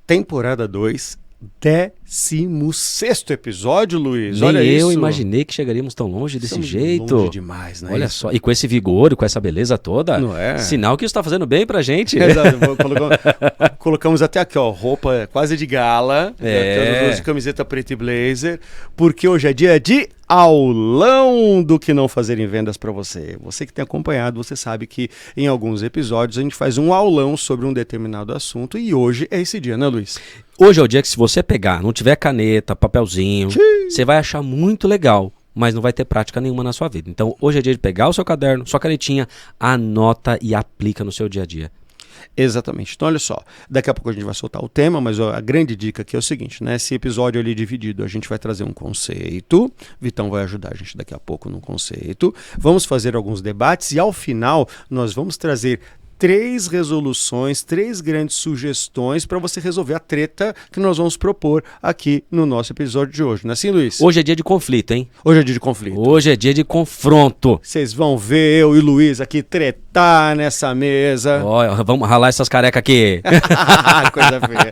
temporada 2, 16º episódio, Luiz. Nem olha eu isso. imaginei que chegaríamos tão longe desse Estamos jeito. longe demais, né? Olha isso? só, e com esse vigor e com essa beleza toda, Não é? sinal que isso tá fazendo bem pra gente. Exato, colocamos até aqui, ó, roupa quase de gala, de camiseta preta e blazer, porque hoje é dia de aulão do que não fazer em vendas para você. Você que tem acompanhado, você sabe que em alguns episódios a gente faz um aulão sobre um determinado assunto e hoje é esse dia, né, Luiz? Hoje é o dia que se você pegar, não tiver caneta, papelzinho, você vai achar muito legal, mas não vai ter prática nenhuma na sua vida. Então hoje é dia de pegar o seu caderno, sua canetinha, anota e aplica no seu dia a dia. Exatamente. Então, olha só, daqui a pouco a gente vai soltar o tema, mas ó, a grande dica aqui é o seguinte, né? Esse episódio ali dividido, a gente vai trazer um conceito, Vitão vai ajudar a gente daqui a pouco no conceito, vamos fazer alguns debates e ao final nós vamos trazer 3 resoluções, 3 grandes sugestões para você resolver a treta que nós vamos propor aqui no nosso episódio de hoje. Não é assim, Luiz? Hoje é dia de conflito, hein? Hoje é dia de conflito. Hoje é dia de confronto. Vocês vão ver eu e o Luiz aqui tretar nessa mesa. Ó, vamos ralar essas carecas aqui. Coisa feia.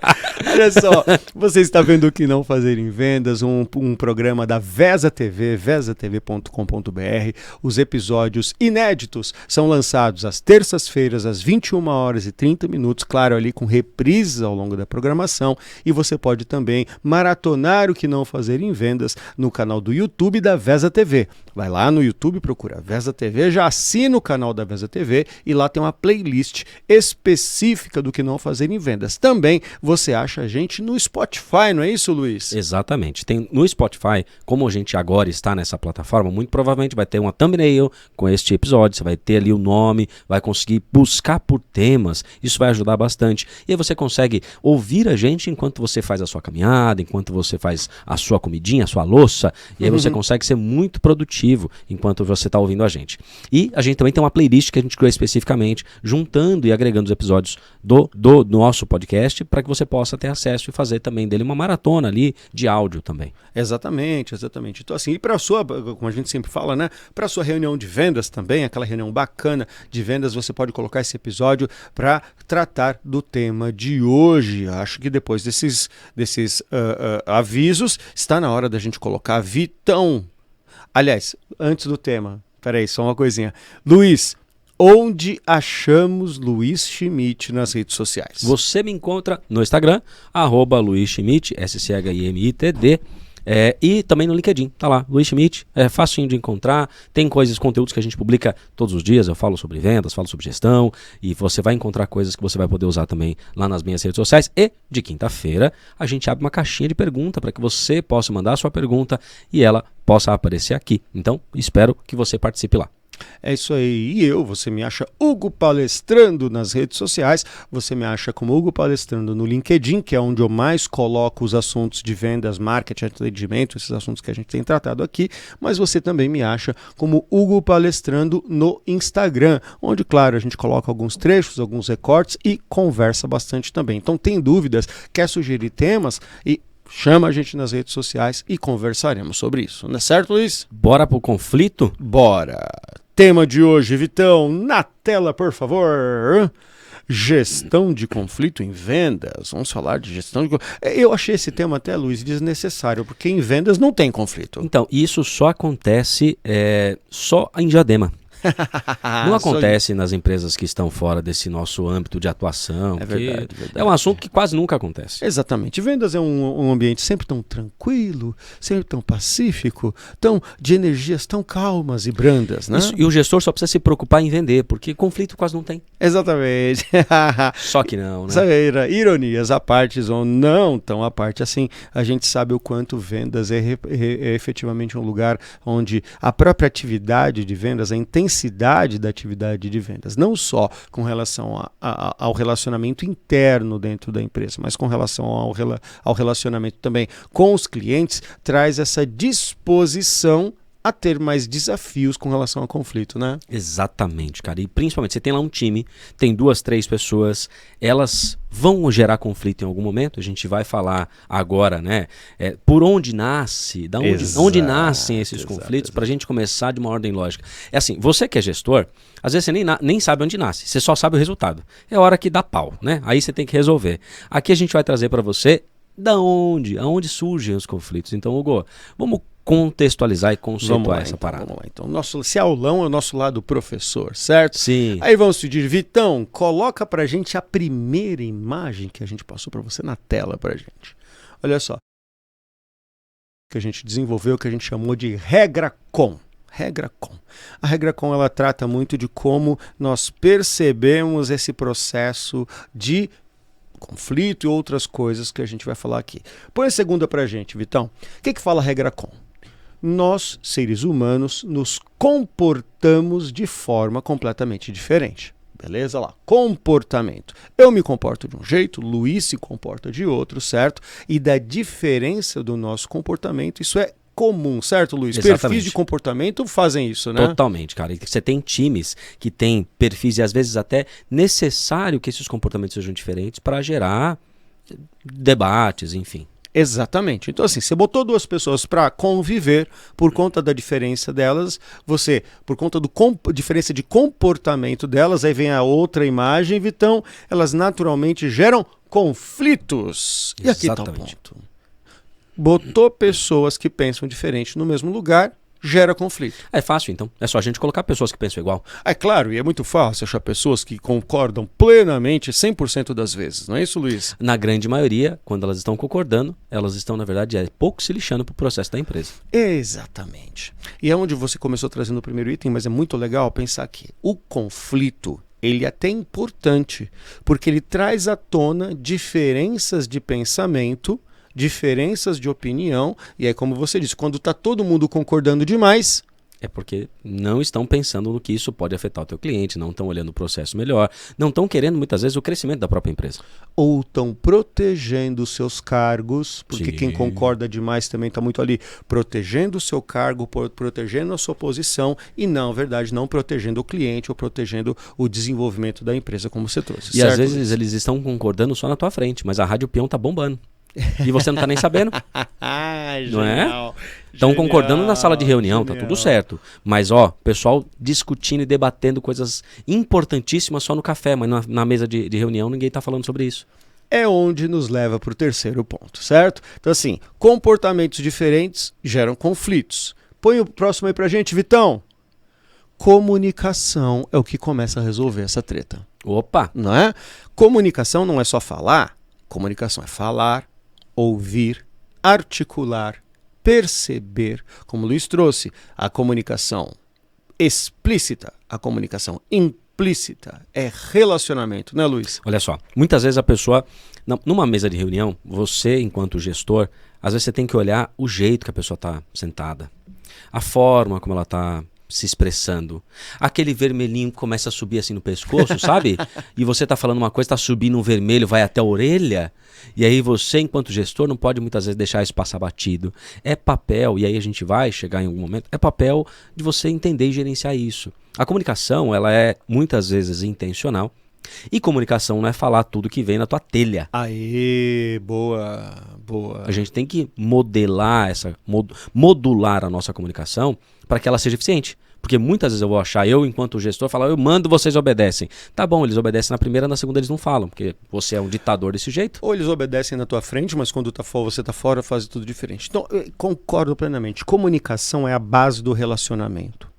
Olha só, você está vendo o que não fazer em vendas, um programa da Vesa TV, vesatv.com.br. Os episódios inéditos são lançados às terças-feiras, às 21h30, claro, ali com reprises ao longo da programação. E você pode também maratonar o que não fazer em vendas no canal do YouTube da Vesa TV. Vai lá no YouTube, procura Vesa TV, já assina o canal da Vesa TV e lá tem uma playlist específica do que não fazer em vendas. Também você acha a gente no Spotify, não é isso, Luiz? Exatamente. Tem no Spotify, como a gente agora está nessa plataforma, muito provavelmente vai ter uma thumbnail com este episódio, você vai ter ali o nome, vai conseguir buscar por temas, isso vai ajudar bastante. E aí você consegue ouvir a gente enquanto você faz a sua caminhada, enquanto você faz a sua comidinha, a sua louça, e aí você consegue ser muito produtivo enquanto você está ouvindo a gente. E a gente também tem uma playlist que a gente criou especificamente, juntando e agregando os episódios do nosso podcast, para que você possa ter acesso e fazer também dele uma maratona ali de áudio também. Exatamente. Então assim, e para a sua, como a gente sempre fala, né, para a sua reunião de vendas também, aquela reunião bacana de vendas, você pode colocar esse episódio para tratar do tema de hoje. Acho que depois desses avisos, está na hora da gente colocar Vitão. Aliás, antes do tema, peraí, só uma coisinha. Luiz, onde achamos Luiz Schmidt nas redes sociais? Você me encontra no Instagram, @Luiz Schmidt, SCHIMITD, e também no LinkedIn, tá lá, Luiz Schmidt, é facinho de encontrar, tem conteúdos que a gente publica todos os dias, eu falo sobre vendas, falo sobre gestão, e você vai encontrar coisas que você vai poder usar também lá nas minhas redes sociais, e de quinta-feira a gente abre uma caixinha de pergunta para que você possa mandar a sua pergunta e ela possa aparecer aqui, então espero que você participe lá. É isso aí. E você me acha Hugo Palestrando nas redes sociais, você me acha como Hugo Palestrando no LinkedIn, que é onde eu mais coloco os assuntos de vendas, marketing, atendimento, esses assuntos que a gente tem tratado aqui, mas você também me acha como Hugo Palestrando no Instagram, onde, claro, a gente coloca alguns trechos, alguns recortes e conversa bastante também. Então, tem dúvidas, quer sugerir temas e chama a gente nas redes sociais e conversaremos sobre isso. Não é certo, Luiz? Bora pro conflito? Bora! Tema de hoje, Vitão, na tela, por favor. Gestão de conflito em vendas. Vamos falar de gestão de... Eu achei esse tema até, Luiz, desnecessário, porque em vendas não tem conflito. Então, isso só acontece só em Diadema. Não acontece nas empresas que estão fora desse nosso âmbito de atuação. É verdade. É um assunto que quase nunca acontece. Exatamente. Vendas é um ambiente sempre tão tranquilo, sempre tão pacífico, de energias tão calmas e brandas, né? Isso, e o gestor só precisa se preocupar em vender, porque conflito quase não tem. Exatamente. Só que não, né? Ironias à parte ou não tão à parte assim, a gente sabe o quanto vendas é efetivamente um lugar onde a própria atividade de vendas, a intensidade da atividade de vendas, não só com relação ao relacionamento interno dentro da empresa, mas com relação ao relacionamento também com os clientes, traz essa disposição a ter mais desafios com relação ao conflito, né? Exatamente, cara. E principalmente, você tem lá um time, tem 2, 3 pessoas, elas vão gerar conflito em algum momento. A gente vai falar agora, né? Por onde nasce, onde nascem esses conflitos, para a gente começar de uma ordem lógica. É assim, você que é gestor, às vezes você nem sabe onde nasce, você só sabe o resultado. É hora que dá pau, né? Aí você tem que resolver. Aqui a gente vai trazer para você aonde surgem os conflitos. Então, Hugo, vamos contextualizar e conceituar essa parada. Vamos lá, então. Esse aulão é o nosso lado professor, certo? Sim. Aí vamos pedir, Vitão, coloca pra gente a primeira imagem que a gente passou pra você na tela pra gente. Olha só. Que a gente desenvolveu, que a gente chamou de regra com. Regra com. A regra com, ela trata muito de como nós percebemos esse processo de conflito e outras coisas que a gente vai falar aqui. Põe a segunda pra gente, Vitão. O que fala a regra com? Nós, seres humanos, nos comportamos de forma completamente diferente. Beleza? Lá, comportamento. Eu me comporto de um jeito, Luiz se comporta de outro, certo? E da diferença do nosso comportamento, isso é comum, certo, Luiz? Exatamente. Perfis de comportamento fazem isso, né? Totalmente, cara. E você tem times que têm perfis e às vezes até necessário que esses comportamentos sejam diferentes para gerar debates, enfim. Exatamente. Então, assim, você botou 2 pessoas para conviver por conta da diferença delas, por conta da diferença de comportamento delas, aí vem a outra imagem, Vitão, elas naturalmente geram conflitos. E aqui está o ponto. Botou pessoas que pensam diferente no mesmo lugar, gera conflito. É fácil, então. É só a gente colocar pessoas que pensam igual. É claro, e é muito fácil achar pessoas que concordam plenamente 100% das vezes. Não é isso, Luiz? Na grande maioria, quando elas estão concordando, elas estão, na verdade, pouco se lixando pro processo da empresa. Exatamente. E é onde você começou trazendo o primeiro item, mas é muito legal pensar que o conflito, ele é até importante, porque ele traz à tona diferenças de pensamento, diferenças de opinião, e aí, como você disse, quando está todo mundo concordando demais, é porque não estão pensando no que isso pode afetar o teu cliente, não estão olhando o processo melhor, não estão querendo muitas vezes o crescimento da própria empresa. Ou estão protegendo os seus cargos, porque Sim. Quem concorda demais também está muito ali protegendo o seu cargo, protegendo a sua posição e não, verdade, não protegendo o cliente ou protegendo o desenvolvimento da empresa, como você trouxe. E certo, às vezes Luiz? eles estão concordando só na tua frente, mas a Rádio Peão tá bombando. E você não tá nem sabendo. Não é? Estão concordando na sala de reunião, tá tudo certo. Mas, pessoal discutindo e debatendo coisas importantíssimas só no café, mas na mesa de reunião ninguém tá falando sobre isso. É onde nos leva para o terceiro ponto, certo? Então, assim, comportamentos diferentes geram conflitos. Põe o próximo aí pra gente, Vitão. Comunicação é o que começa a resolver essa treta. Opa! Não é? Comunicação não é só falar. Comunicação é falar, ouvir, articular, perceber, como o Luiz trouxe, a comunicação explícita, a comunicação implícita, é relacionamento, né, Luiz? Olha só, muitas vezes a pessoa, numa mesa de reunião, você, enquanto gestor, às vezes você tem que olhar o jeito que a pessoa está sentada, a forma como ela está se expressando. Aquele vermelhinho que começa a subir assim no pescoço, sabe? E você tá falando uma coisa, tá subindo um vermelho, vai até a orelha. E aí você, enquanto gestor, não pode muitas vezes deixar isso passar batido. É papel, e aí a gente vai chegar em algum momento, é papel de você entender e gerenciar isso. A comunicação, ela é muitas vezes intencional. E comunicação não é falar tudo que vem na tua telha. Aê, boa, boa. A gente tem que modular a nossa comunicação para que ela seja eficiente. Porque muitas vezes eu vou achar, eu enquanto gestor, falar, eu mando, vocês obedecem. Tá bom, eles obedecem na primeira, na segunda eles não falam, porque você é um ditador desse jeito. Ou eles obedecem na tua frente, mas quando você tá fora, faz tudo diferente. Então, eu concordo plenamente. Comunicação é a base do relacionamento.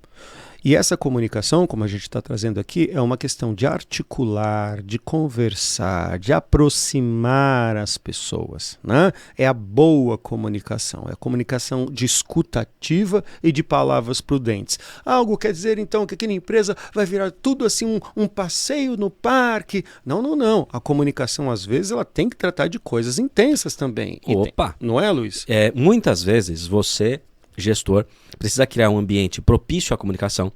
E essa comunicação, como a gente está trazendo aqui, é uma questão de articular, de conversar, de aproximar as pessoas, né? É a boa comunicação, é a comunicação de escuta ativa e de palavras prudentes. Algo quer dizer, então, que aqui na empresa vai virar tudo assim, um passeio no parque. Não, não, não. A comunicação, às vezes, ela tem que tratar de coisas intensas também. Opa! Não é, Luiz? Muitas vezes você, gestor, precisa criar um ambiente propício à comunicação.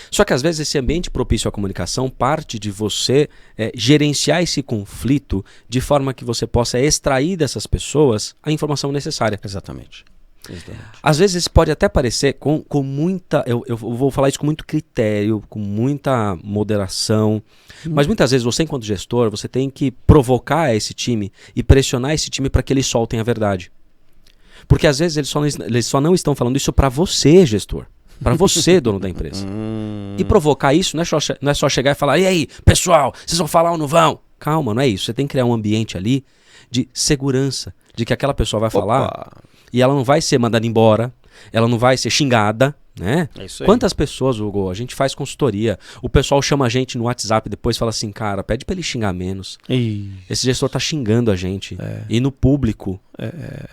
Só que às vezes esse ambiente propício à comunicação parte de você gerenciar esse conflito de forma que você possa extrair dessas pessoas a informação necessária. Exatamente. Exatamente. Às vezes isso pode até parecer com muita... Eu vou falar isso com muito critério, com muita moderação. Mas muitas vezes você, enquanto gestor, você tem que provocar esse time e pressionar esse time para que eles soltem a verdade. Porque às vezes eles só não estão falando isso para você, gestor. Para você, dono da empresa. E provocar isso não é só chegar e falar: e aí, pessoal, vocês vão falar ou não vão? Calma, não é isso. Você tem que criar um ambiente ali de segurança, de que aquela pessoa vai falar e ela não vai ser mandada embora, ela não vai ser xingada, né? É isso aí. Quantas pessoas, Hugo, a gente faz consultoria, o pessoal chama a gente no WhatsApp depois e fala assim: cara, pede pra ele xingar menos. Esse gestor tá xingando a gente. E no público.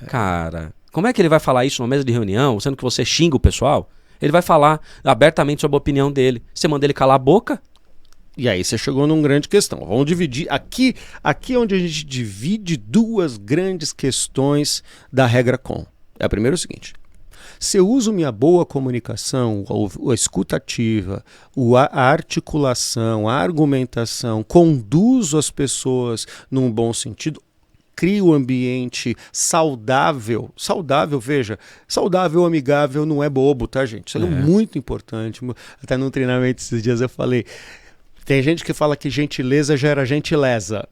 Cara, como é que ele vai falar isso numa mesa de reunião, sendo que você xinga o pessoal? Ele vai falar abertamente sobre a opinião dele. Você manda ele calar a boca? E aí você chegou numa grande questão. Vamos dividir. Aqui é onde a gente divide duas grandes questões da regra com. A primeira é o seguinte: se eu uso minha boa comunicação, a escuta ativa, a articulação, a argumentação, conduzo as pessoas num bom sentido, crio um ambiente saudável. Saudável, veja, saudável, amigável não é bobo, tá, gente? Isso é muito importante. Até num treinamento esses dias eu falei... Tem gente que fala que gentileza gera gentileza.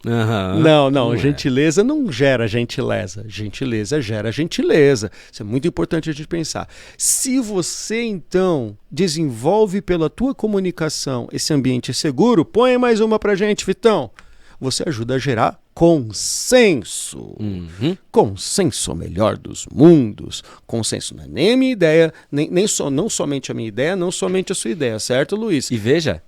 Não, gentileza não gera gentileza. Gentileza gera gentileza. Isso é muito importante a gente pensar. Se você, então, desenvolve pela tua comunicação esse ambiente seguro, põe mais uma pra gente, Vitão. Você ajuda a gerar consenso. Consenso é o melhor dos mundos. Consenso não é nem a minha ideia, não somente a minha ideia, não somente a sua ideia, certo, Luiz? E veja...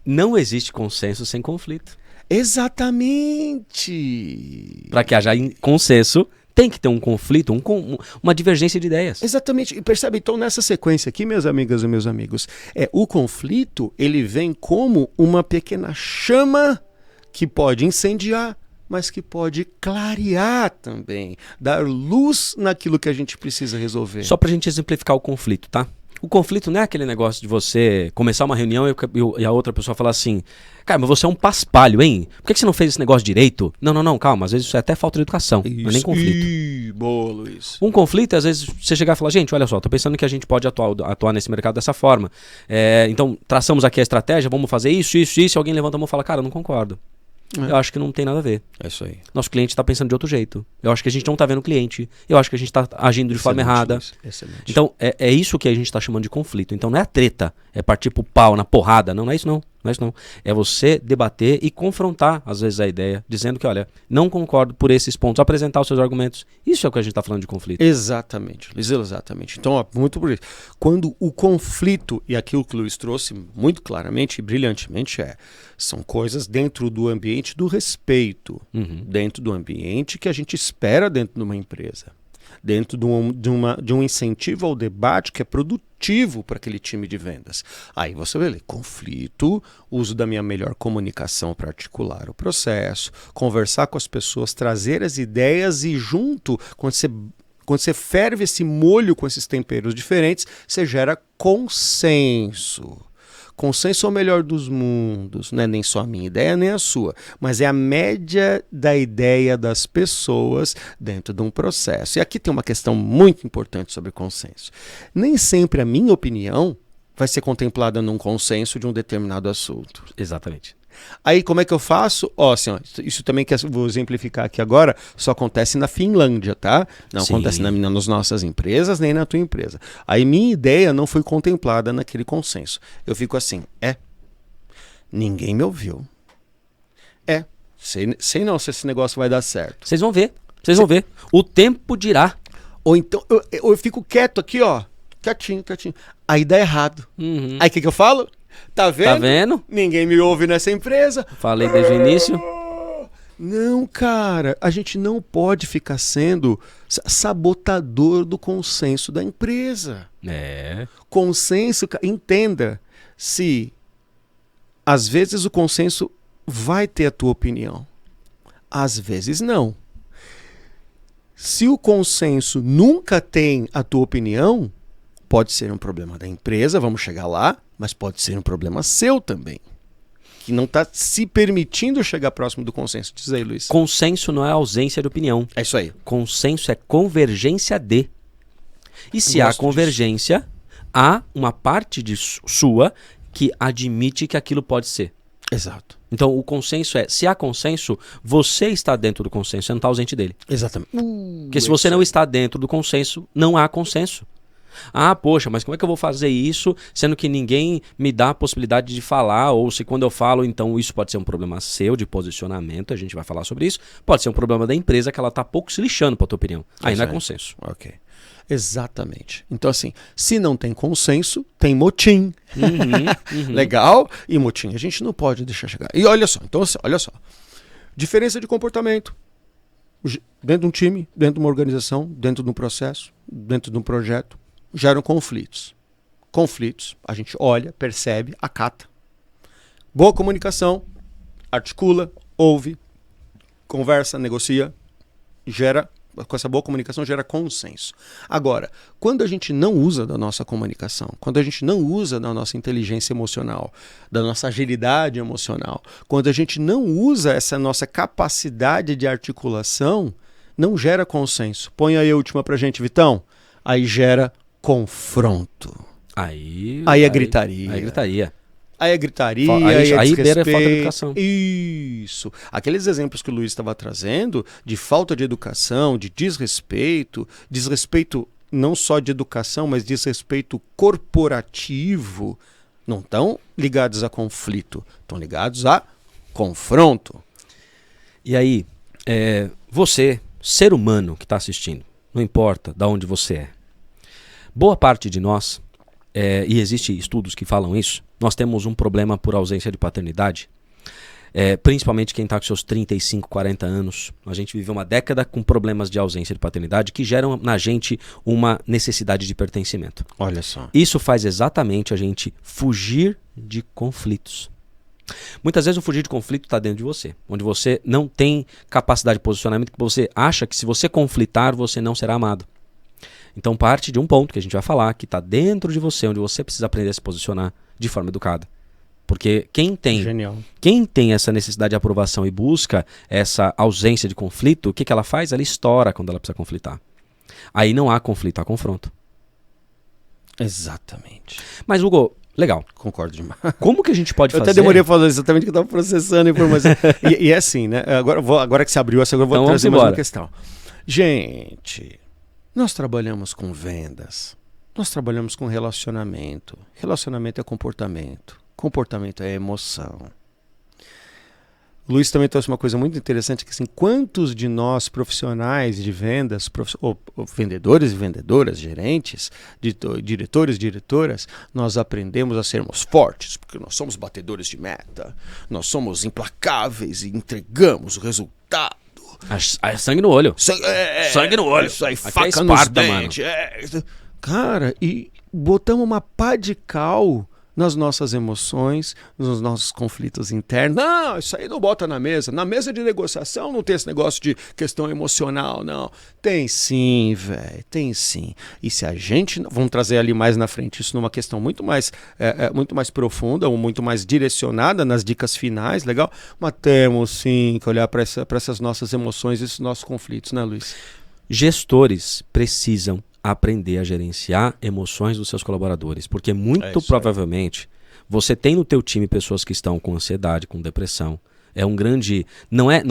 Não existe consenso sem conflito. Exatamente. Para que haja consenso, tem que ter um conflito, uma divergência de ideias. Exatamente. E percebe, então, nessa sequência aqui, minhas amigas e meus amigos, o conflito, ele vem como uma pequena chama que pode incendiar, mas que pode clarear também, dar luz naquilo que a gente precisa resolver. Só para a gente exemplificar o conflito, tá? O conflito não é aquele negócio de você começar uma reunião e a outra pessoa falar assim: cara, mas você é um paspalho, hein? Por que você não fez esse negócio direito? Não, calma. Às vezes isso é até falta de educação, não é nem conflito. Boa, Luiz. Um conflito, às vezes, você chegar e falar: gente, olha só, tô pensando que a gente pode atuar nesse mercado dessa forma. Então, traçamos aqui a estratégia, vamos fazer isso. Alguém levanta a mão e fala: cara, eu não concordo. Eu acho que não tem nada a ver. É isso aí. Nosso cliente está pensando de outro jeito. Eu acho que a gente não está vendo o cliente. Eu acho que a gente está agindo de forma errada. Excelente. Então, é isso que a gente está chamando de conflito. Então, não é a treta, é partir pro pau, na porrada. Não é isso não. Não é isso não. É você debater e confrontar, às vezes, a ideia, dizendo que, olha, não concordo por esses pontos, apresentar os seus argumentos. Isso é o que a gente está falando de conflito. Exatamente, Luiz, exatamente. Então, muito por isso. Quando o conflito, e aquilo que o Luiz trouxe muito claramente e brilhantemente, são coisas dentro do ambiente do respeito, dentro do ambiente que a gente espera dentro de uma empresa. Dentro de um incentivo ao debate que é produtivo para aquele time de vendas. Aí você vai ler conflito, uso da minha melhor comunicação para articular o processo, conversar com as pessoas, trazer as ideias e junto, quando você ferve esse molho com esses temperos diferentes, você gera consenso. Consenso é o melhor dos mundos, não é nem só a minha ideia nem a sua, mas é a média da ideia das pessoas dentro de um processo. E aqui tem uma questão muito importante sobre consenso. Nem sempre a minha opinião vai ser contemplada num consenso de um determinado assunto. Exatamente. Aí como é que eu faço? Isso também que eu vou exemplificar aqui agora, só acontece na Finlândia, tá? Não acontece nas nossas empresas, nem na tua empresa. Aí minha ideia não foi contemplada naquele consenso. Eu fico assim, ninguém me ouviu. Sei não se esse negócio vai dar certo. Vocês vão ver. O tempo dirá. Ou então, eu fico quieto aqui, quietinho. Aí dá errado. Aí o que eu falo? Tá vendo? Ninguém me ouve nessa empresa. Falei desde o início. Não, cara, a gente não pode ficar sendo sabotador do consenso da empresa. Consenso, entenda, se às vezes o consenso vai ter a tua opinião, às vezes não. Se o consenso nunca tem a tua opinião, pode ser um problema da empresa, vamos chegar lá, mas pode ser um problema seu também, que não está se permitindo chegar próximo do consenso. Diz aí, Luiz. Consenso não é ausência de opinião. É isso aí. Consenso é convergência de. E se há convergência, há uma parte sua que admite que aquilo pode ser. Exato. Então o consenso se há consenso, você está dentro do consenso, você não está ausente dele. Exatamente. Porque se você não está dentro do consenso, não há consenso. Ah, poxa, mas como é que eu vou fazer isso, sendo que ninguém me dá a possibilidade de falar, ou se quando eu falo, então isso pode ser um problema seu de posicionamento, a gente vai falar sobre isso, pode ser um problema da empresa que ela está pouco se lixando para a tua opinião. Aí não é consenso. Ok. Exatamente. Então, assim, se não tem consenso, tem motim. Legal? E motim a gente não pode deixar chegar. E olha só, então, olha só. Diferença de comportamento. Dentro de um time, dentro de uma organização, dentro de um processo, dentro de um projeto, geram conflitos. Conflitos, a gente olha, percebe, acata. Boa comunicação, articula, ouve, conversa, negocia, com essa boa comunicação gera consenso. Agora, quando a gente não usa da nossa comunicação, quando a gente não usa da nossa inteligência emocional, da nossa agilidade emocional, quando a gente não usa essa nossa capacidade de articulação, não gera consenso. Põe aí a última pra gente, Vitão. Aí gera confronto. Aí é gritaria. Aí é gritaria. Aí é gritaria, aí beira falta de educação. Isso. Aqueles exemplos que o Luiz estava trazendo de falta de educação, de desrespeito não só de educação, mas desrespeito corporativo, não estão ligados a conflito, estão ligados a confronto. E aí, você, ser humano que está assistindo, não importa de onde você é, boa parte de nós, e existem estudos que falam isso, nós temos um problema por ausência de paternidade, principalmente quem está com seus 35, 40 anos. A gente viveu uma década com problemas de ausência de paternidade que geram na gente uma necessidade de pertencimento. Olha só. Isso faz exatamente a gente fugir de conflitos. Muitas vezes o fugir de conflito está dentro de você, onde você não tem capacidade de posicionamento, que você acha que se você conflitar, você não será amado. Então parte de um ponto que a gente vai falar, que está dentro de você, onde você precisa aprender a se posicionar de forma educada. Porque quem tem essa necessidade de aprovação e busca essa ausência de conflito, o que ela faz? Ela estoura quando ela precisa conflitar. Aí não há conflito, há confronto. Exatamente. Mas Hugo, legal. Concordo demais. Como que a gente pode fazer? Eu até demorei a falar exatamente que eu estava processando a informação. e é assim, né? Agora que se abriu essa, eu vou trazer mais uma questão. Gente, nós trabalhamos com vendas. Nós trabalhamos com relacionamento. Relacionamento é comportamento. Comportamento é emoção. O Luiz também trouxe uma coisa muito interessante, que assim, quantos de nós profissionais de vendas, ou vendedores e vendedoras, gerentes, diretores e diretoras, nós aprendemos a sermos fortes, porque nós somos batedores de meta, nós somos implacáveis e entregamos o resultado. Sangue no olho. Sangue no olho. Isso aí, faca nos dentes. Cara, e botamos uma pá de cal nas nossas emoções, nos nossos conflitos internos. Não, isso aí não bota na mesa. Na mesa de negociação não tem esse negócio de questão emocional, não. Tem sim, velho, tem sim. E se a gente... Vamos trazer ali mais na frente isso numa questão muito mais profunda, ou muito mais direcionada nas dicas finais, legal? Mas temos sim que olhar para essas nossas emoções, esses nossos conflitos, né, Luiz? Gestores precisam aprender a gerenciar emoções dos seus colaboradores, porque muito provavelmente você tem no teu time pessoas que estão com ansiedade, com depressão. É um grande... Não é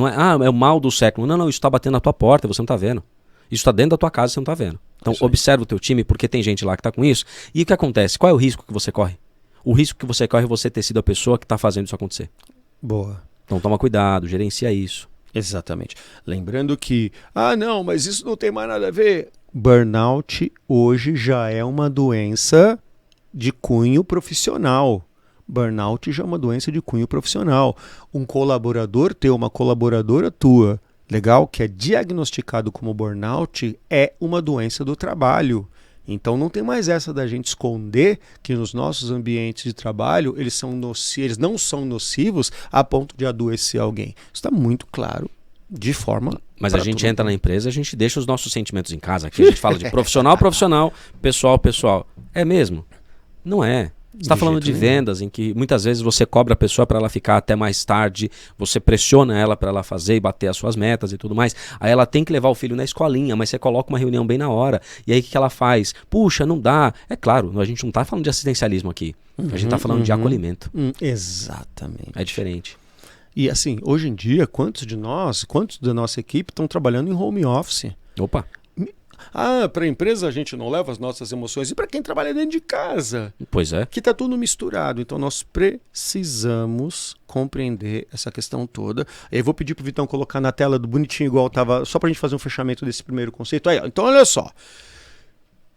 o mal do século. Não, isso está batendo na tua porta, você não está vendo. Isso está dentro da tua casa, você não está vendo. Então observa o teu time, porque tem gente lá que está com isso. E o que acontece? Qual é o risco que você corre? O risco que você corre é você ter sido a pessoa que está fazendo isso acontecer. Boa. Então toma cuidado, gerencia isso. Exatamente. Lembrando que, não, mas isso não tem mais nada a ver. Burnout hoje já é uma doença de cunho profissional. Burnout já é uma doença de cunho profissional. Um colaborador ter uma colaboradora tua, legal, que é diagnosticado como burnout, é uma doença do trabalho. Então não tem mais essa da gente esconder que nos nossos ambientes de trabalho eles não são nocivos a ponto de adoecer alguém. Isso está muito claro. De forma... Mas a gente entra na empresa, a gente deixa os nossos sentimentos em casa. Aqui a gente fala de profissional, pessoal. É mesmo? Não é. Você está falando de vendas em que muitas vezes você cobra a pessoa para ela ficar até mais tarde, você pressiona ela para ela fazer e bater as suas metas e tudo mais. Aí ela tem que levar o filho na escolinha, mas você coloca uma reunião bem na hora. E aí o que ela faz? Puxa, não dá. É claro, a gente não está falando de assistencialismo aqui. A gente está falando de acolhimento. Exatamente. É diferente. E assim, hoje em dia, quantos da nossa equipe estão trabalhando em home office? Opa! Para a empresa a gente não leva as nossas emoções. E para quem trabalha dentro de casa? Pois é. Que está tudo misturado. Então nós precisamos compreender essa questão toda. Eu vou pedir para o Vitão colocar na tela do bonitinho igual estava, só para a gente fazer um fechamento desse primeiro conceito. Aí, então olha só.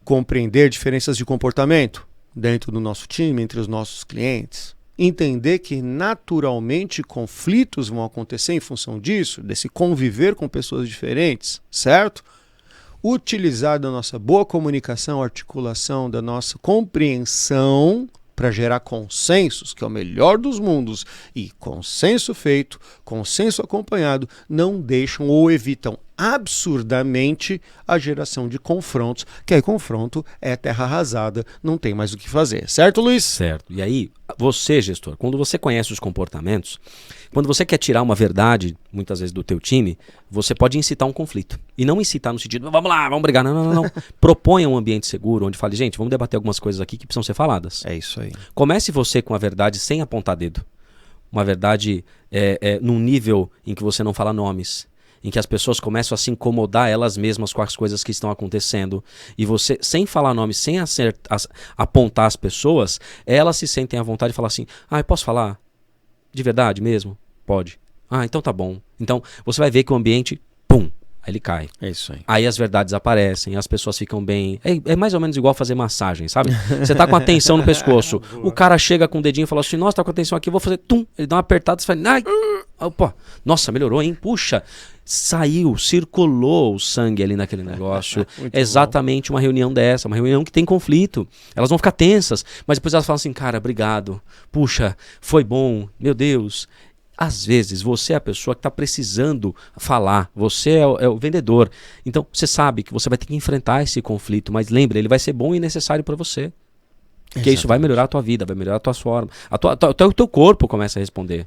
Compreender diferenças de comportamento dentro do nosso time, entre os nossos clientes. Entender que naturalmente conflitos vão acontecer em função disso, desse conviver com pessoas diferentes, certo? Utilizar da nossa boa comunicação, articulação, da nossa compreensão para gerar consensos, que é o melhor dos mundos. E consenso feito, consenso acompanhado, não deixam ou evitam absurdamente a geração de confrontos, que aí confronto é terra arrasada, não tem mais o que fazer. Certo, Luiz? Certo. E aí, você, gestor, quando você conhece os comportamentos, quando você quer tirar uma verdade, muitas vezes, do teu time, você pode incitar um conflito. E não incitar no sentido, vamos lá, vamos brigar. Não. Proponha um ambiente seguro, onde fale, gente, vamos debater algumas coisas aqui que precisam ser faladas. É isso aí. Comece você com a verdade sem apontar dedo. Uma verdade num nível em que você não fala nomes. Em que as pessoas começam a se incomodar elas mesmas com as coisas que estão acontecendo. E você, sem falar nome, sem apontar as pessoas, elas se sentem à vontade de falar assim, eu posso falar? De verdade mesmo? Pode. Então tá bom. Então você vai ver que o ambiente, pum, aí ele cai. É isso aí. Aí as verdades aparecem, as pessoas ficam bem. É mais ou menos igual fazer massagem, sabe? Você tá com a tensão no pescoço, o cara chega com o dedinho e fala assim, nossa, tá com a tensão aqui, eu vou fazer, tum, ele dá uma apertada, você fala, opa, nossa, melhorou, hein? Puxa, saiu, circulou o sangue ali naquele negócio. É exatamente uma reunião dessa, uma reunião que tem conflito. Elas vão ficar tensas, mas depois elas falam assim, cara, obrigado. Puxa, foi bom, meu Deus. Às vezes você é a pessoa que está precisando falar, você é o vendedor. Então você sabe que você vai ter que enfrentar esse conflito, mas lembre, ele vai ser bom e necessário para você. Porque isso vai melhorar a tua vida, vai melhorar a tua forma. O teu corpo começa a responder.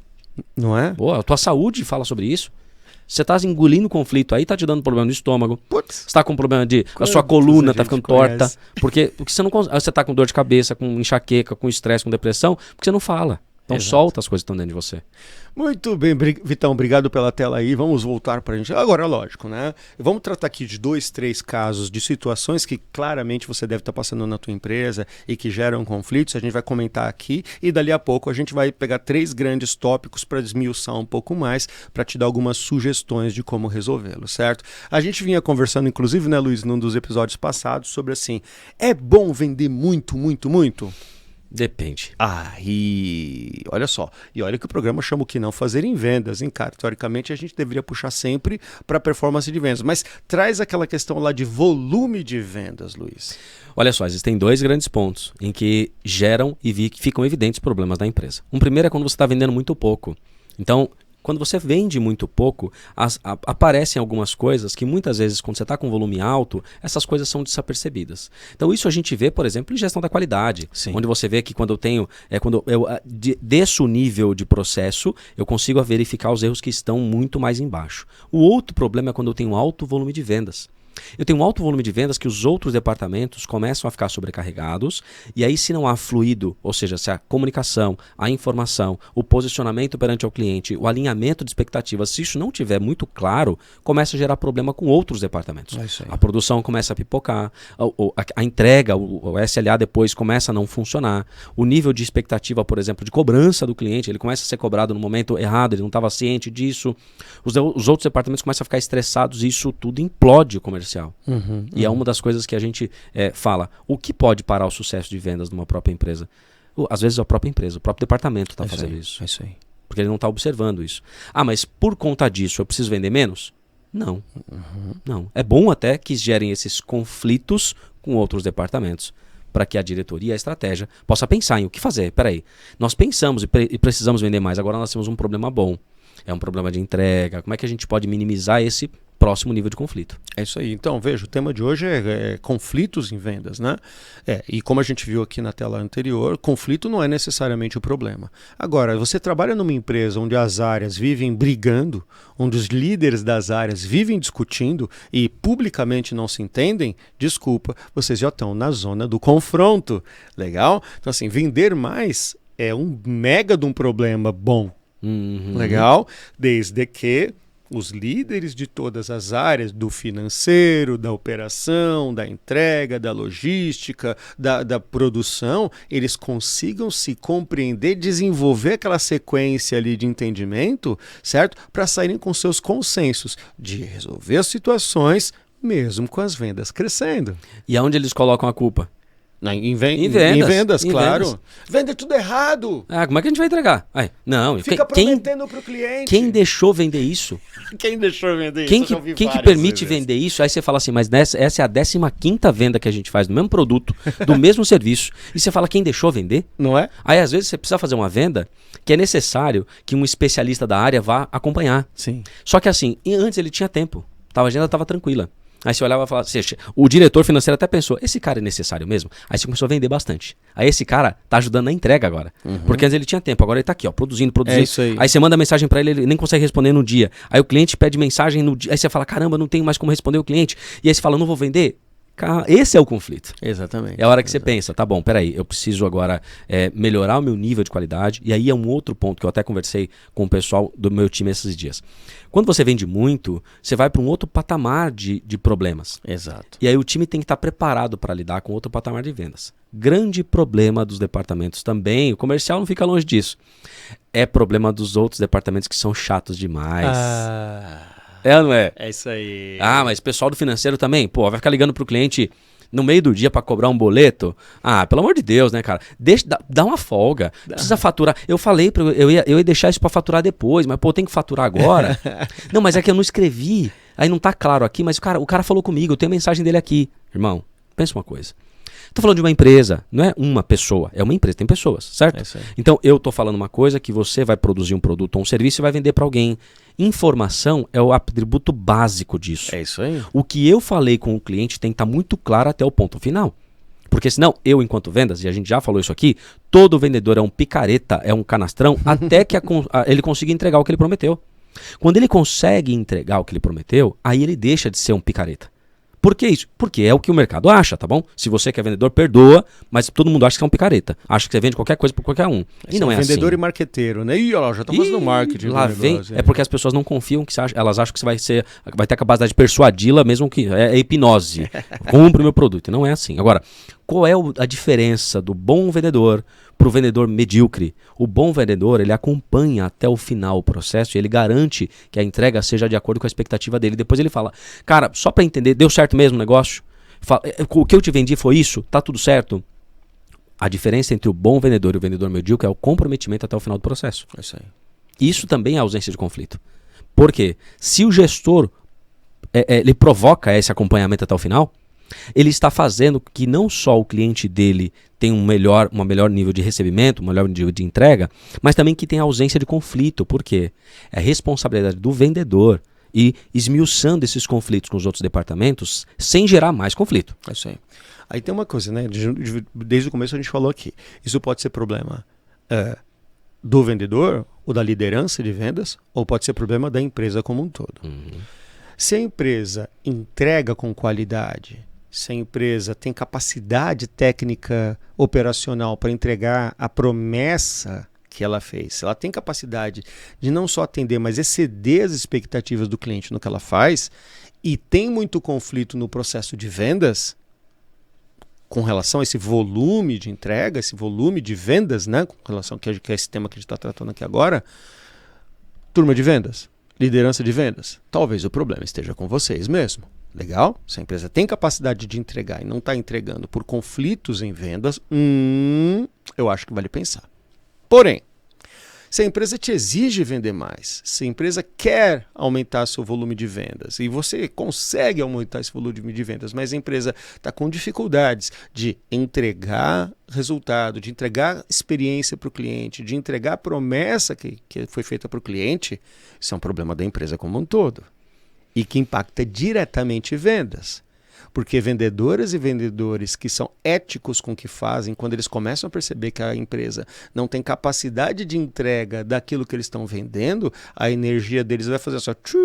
Não é? Boa, a tua saúde fala sobre isso. Você está engolindo conflito aí, tá te dando problema no estômago. Você está com problema a sua coluna tá ficando torta. Porque você tá com dor de cabeça, com enxaqueca, com estresse, com depressão, porque você não fala. Então solta as coisas que estão dentro de você. Muito bem, Vitão, obrigado pela tela aí. Vamos voltar para a gente. Agora, lógico, né? Vamos tratar aqui de 2, 3 casos de situações que claramente você deve estar passando na tua empresa e que geram conflitos. A gente vai comentar aqui e dali a pouco a gente vai pegar 3 grandes tópicos para desmiuçar um pouco mais, para te dar algumas sugestões de como resolvê-lo, certo? A gente vinha conversando, inclusive, né, Luiz, num dos episódios passados, sobre assim, é bom vender muito, muito, muito? Depende. E olha só, e olha que o programa chama o que não fazer em vendas, hein, cara? Teoricamente a gente deveria puxar sempre para performance de vendas, mas traz aquela questão lá de volume de vendas, Luiz. Olha só, existem 2 grandes pontos em que geram e ficam evidentes problemas da empresa. Um primeiro é quando você está vendendo muito pouco. Então, quando você vende muito pouco, aparecem algumas coisas que muitas vezes, quando você está com volume alto, essas coisas são desapercebidas. Então isso a gente vê, por exemplo, em gestão da qualidade. Sim. Onde você vê que quando eu tenho, quando eu desço o nível de processo, eu consigo verificar os erros que estão muito mais embaixo. O outro problema é quando eu tenho um alto volume de vendas. Eu tenho um alto volume de vendas que os outros departamentos começam a ficar sobrecarregados e aí se não há fluido, ou seja, se a comunicação, a informação, o posicionamento perante o cliente, o alinhamento de expectativas, se isso não tiver muito claro, começa a gerar problema com outros departamentos. A produção começa a pipocar, a entrega, o SLA depois começa a não funcionar, o nível de expectativa, por exemplo, de cobrança do cliente, ele começa a ser cobrado no momento errado, ele não estava ciente disso, os outros departamentos começam a ficar estressados e isso tudo implode o comercial. E é uma das coisas que a gente fala. O que pode parar o sucesso de vendas de uma própria empresa? Às vezes é a própria empresa, o próprio departamento está fazendo isso. É isso aí. Porque ele não está observando isso. Mas por conta disso eu preciso vender menos? Não. Não. É bom até que gerem esses conflitos com outros departamentos, para que a diretoria e a estratégia possa pensar em o que fazer. Peraí, nós pensamos e precisamos vender mais, agora nós temos um problema bom. É um problema de entrega, como é que a gente pode minimizar esse próximo nível de conflito. É isso aí. Então, veja, o tema de hoje é conflitos em vendas, né? E como a gente viu aqui na tela anterior, conflito não é necessariamente o problema. Agora, você trabalha numa empresa onde as áreas vivem brigando, onde os líderes das áreas vivem discutindo e publicamente não se entendem, desculpa, vocês já estão na zona do confronto. Legal? Então, assim, vender mais é um mega de um problema bom. Legal? Desde que os líderes de todas as áreas, do financeiro, da operação, da entrega, da logística, da produção, eles consigam se compreender, desenvolver aquela sequência ali de entendimento, certo? Para saírem com seus consensos de resolver as situações, mesmo com as vendas crescendo. E aonde eles colocam a culpa? Em vendas, claro. Vende tudo errado. Como é que a gente vai entregar? Não, fica prometendo para o cliente. Quem deixou vender isso? Quem deixou vender quem isso? Quem que permite vender isso? Aí você fala assim, mas essa é a 15ª venda que a gente faz do mesmo produto, do mesmo serviço. E você fala, quem deixou vender? Não é? Aí às vezes você precisa fazer uma venda que é necessário que um especialista da área vá acompanhar. Sim. Só que assim, antes ele tinha tempo. A agenda estava tranquila. Aí você olhava e falava, o diretor financeiro até pensou, esse cara é necessário mesmo? Aí você começou a vender bastante. Aí esse cara tá ajudando na entrega agora. Porque antes ele tinha tempo, agora ele tá aqui, ó, produzindo. É isso aí. Aí você manda mensagem pra ele, ele nem consegue responder no dia. Aí o cliente pede mensagem no dia, aí você fala, caramba, não tenho mais como responder o cliente. E aí você fala, não vou vender? Esse é o conflito. Exatamente. É a hora que você pensa, tá bom, peraí, eu preciso agora melhorar o meu nível de qualidade. E aí é um outro ponto que eu até conversei com o pessoal do meu time esses dias. Quando você vende muito, você vai para um outro patamar de problemas. Exato. E aí o time tem que estar preparado para lidar com outro patamar de vendas. Grande problema dos departamentos também, o comercial não fica longe disso. É problema dos outros departamentos que são chatos demais. É ou não é? É isso aí. Mas pessoal do financeiro também, vai ficar ligando pro cliente no meio do dia para cobrar um boleto? Pelo amor de Deus, né, cara? Dá uma folga. Precisa faturar. Eu falei, eu ia deixar isso para faturar depois, mas tem que faturar agora. Não, mas é que eu não escrevi. Aí não tá claro aqui, mas o cara falou comigo, eu tenho a mensagem dele aqui. Irmão, pensa uma coisa. Tô falando de uma empresa, não é uma pessoa, é uma empresa, tem pessoas, certo? É isso aí. Então eu tô falando uma coisa que você vai produzir um produto ou um serviço e vai vender para alguém. Informação é o atributo básico disso. É isso aí. O que eu falei com o cliente tem que estar muito claro até o ponto final. Porque senão, eu enquanto vendas, e a gente já falou isso aqui, todo vendedor é um picareta, é um canastrão, até que ele consiga entregar o que ele prometeu. Quando ele consegue entregar o que ele prometeu, aí ele deixa de ser um picareta. Por que isso? Porque é o que o mercado acha, tá bom? Se você que é vendedor, perdoa, mas todo mundo acha que você é um picareta. Acha que você vende qualquer coisa por qualquer um. E não é assim. Vendedor e marqueteiro, né? Ih, olha lá, já tá fazendo marketing. Lá vem, é porque as pessoas não confiam, elas acham que você vai ter a capacidade de persuadi-la, mesmo que é hipnose. Compre o meu produto. E não é assim. Agora, qual é a diferença do bom vendedor para o vendedor medíocre? O bom vendedor, ele acompanha até o final o processo e ele garante que a entrega seja de acordo com a expectativa dele. Depois ele fala, cara, só para entender, deu certo mesmo o negócio? O que eu te vendi foi isso? Tá tudo certo? A diferença entre o bom vendedor e o vendedor medíocre é o comprometimento até o final do processo. É isso aí. Isso também é ausência de conflito. Por quê? Se o gestor ele provoca esse acompanhamento até o final, ele está fazendo que não só o cliente dele tenha um melhor nível de recebimento, um melhor nível de entrega, mas também que tenha ausência de conflito. Por quê? É responsabilidade do vendedor ir esmiuçando esses conflitos com os outros departamentos sem gerar mais conflito. É isso aí. Aí tem uma coisa, né? Desde o começo a gente falou aqui. Isso pode ser problema do vendedor ou da liderança de vendas, ou pode ser problema da empresa como um todo. Se a empresa entrega com qualidade, se a empresa tem capacidade técnica operacional para entregar a promessa que ela fez, se ela tem capacidade de não só atender, mas exceder as expectativas do cliente no que ela faz, e tem muito conflito no processo de vendas, com relação a esse volume de entrega, esse volume de vendas, né, com relação que é esse tema que a gente está tratando aqui agora, turma de vendas, liderança de vendas, talvez o problema esteja com vocês mesmo. Legal? Se a empresa tem capacidade de entregar e não está entregando por conflitos em vendas, eu acho que vale pensar. Porém, se a empresa te exige vender mais, se a empresa quer aumentar seu volume de vendas e você consegue aumentar esse volume de vendas, mas a empresa está com dificuldades de entregar resultado, de entregar experiência para o cliente, de entregar a promessa que foi feita para o cliente, isso é um problema da empresa como um todo. e que impacta diretamente vendas. Porque vendedoras e vendedores que são éticos com o que fazem, quando eles começam a perceber que a empresa não tem capacidade de entrega daquilo que eles estão vendendo, a energia deles vai fazer só tchu.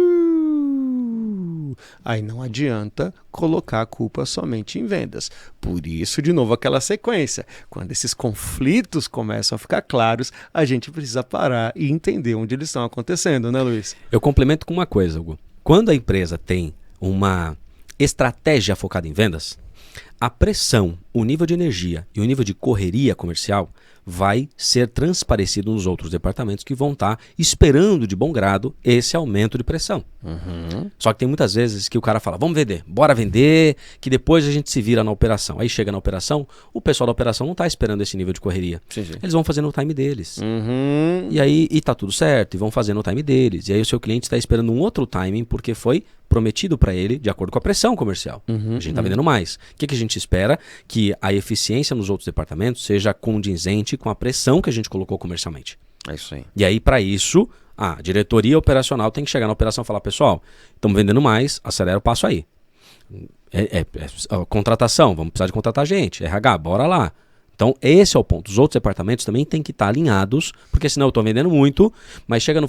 Aí não adianta colocar a culpa somente em vendas. Por isso, de novo, aquela sequência. Quando esses conflitos começam a ficar claros, a gente precisa parar e entender onde eles estão acontecendo, né, Luiz? Eu complemento com uma coisa, Hugo. Quando a empresa tem uma estratégia focada em vendas, a pressão, o nível de energia e o nível de correria comercial vai ser transparecido nos outros departamentos que vão estar esperando de bom grado esse aumento de pressão. Só que tem muitas vezes que o cara fala, vamos vender, bora vender, que depois a gente se vira na operação. Aí chega na operação, o pessoal da operação não está esperando esse nível de correria. Sim. Eles vão fazer no time deles. E aí tá tudo certo, e vão fazer no time deles. E aí o seu cliente está esperando um outro timing porque foi prometido para ele de acordo com a pressão comercial. A gente está vendendo mais. O que a gente espera? Que a eficiência nos outros departamentos seja condizente com a pressão que a gente colocou comercialmente. É isso aí. E aí, para isso, a diretoria operacional tem que chegar na operação e falar, pessoal, estamos vendendo mais, acelera o passo aí. Contratação, vamos precisar de contratar gente. RH, bora lá. Então, esse é o ponto. Os outros departamentos também têm que estar alinhados, porque senão eu estou vendendo muito, mas chega no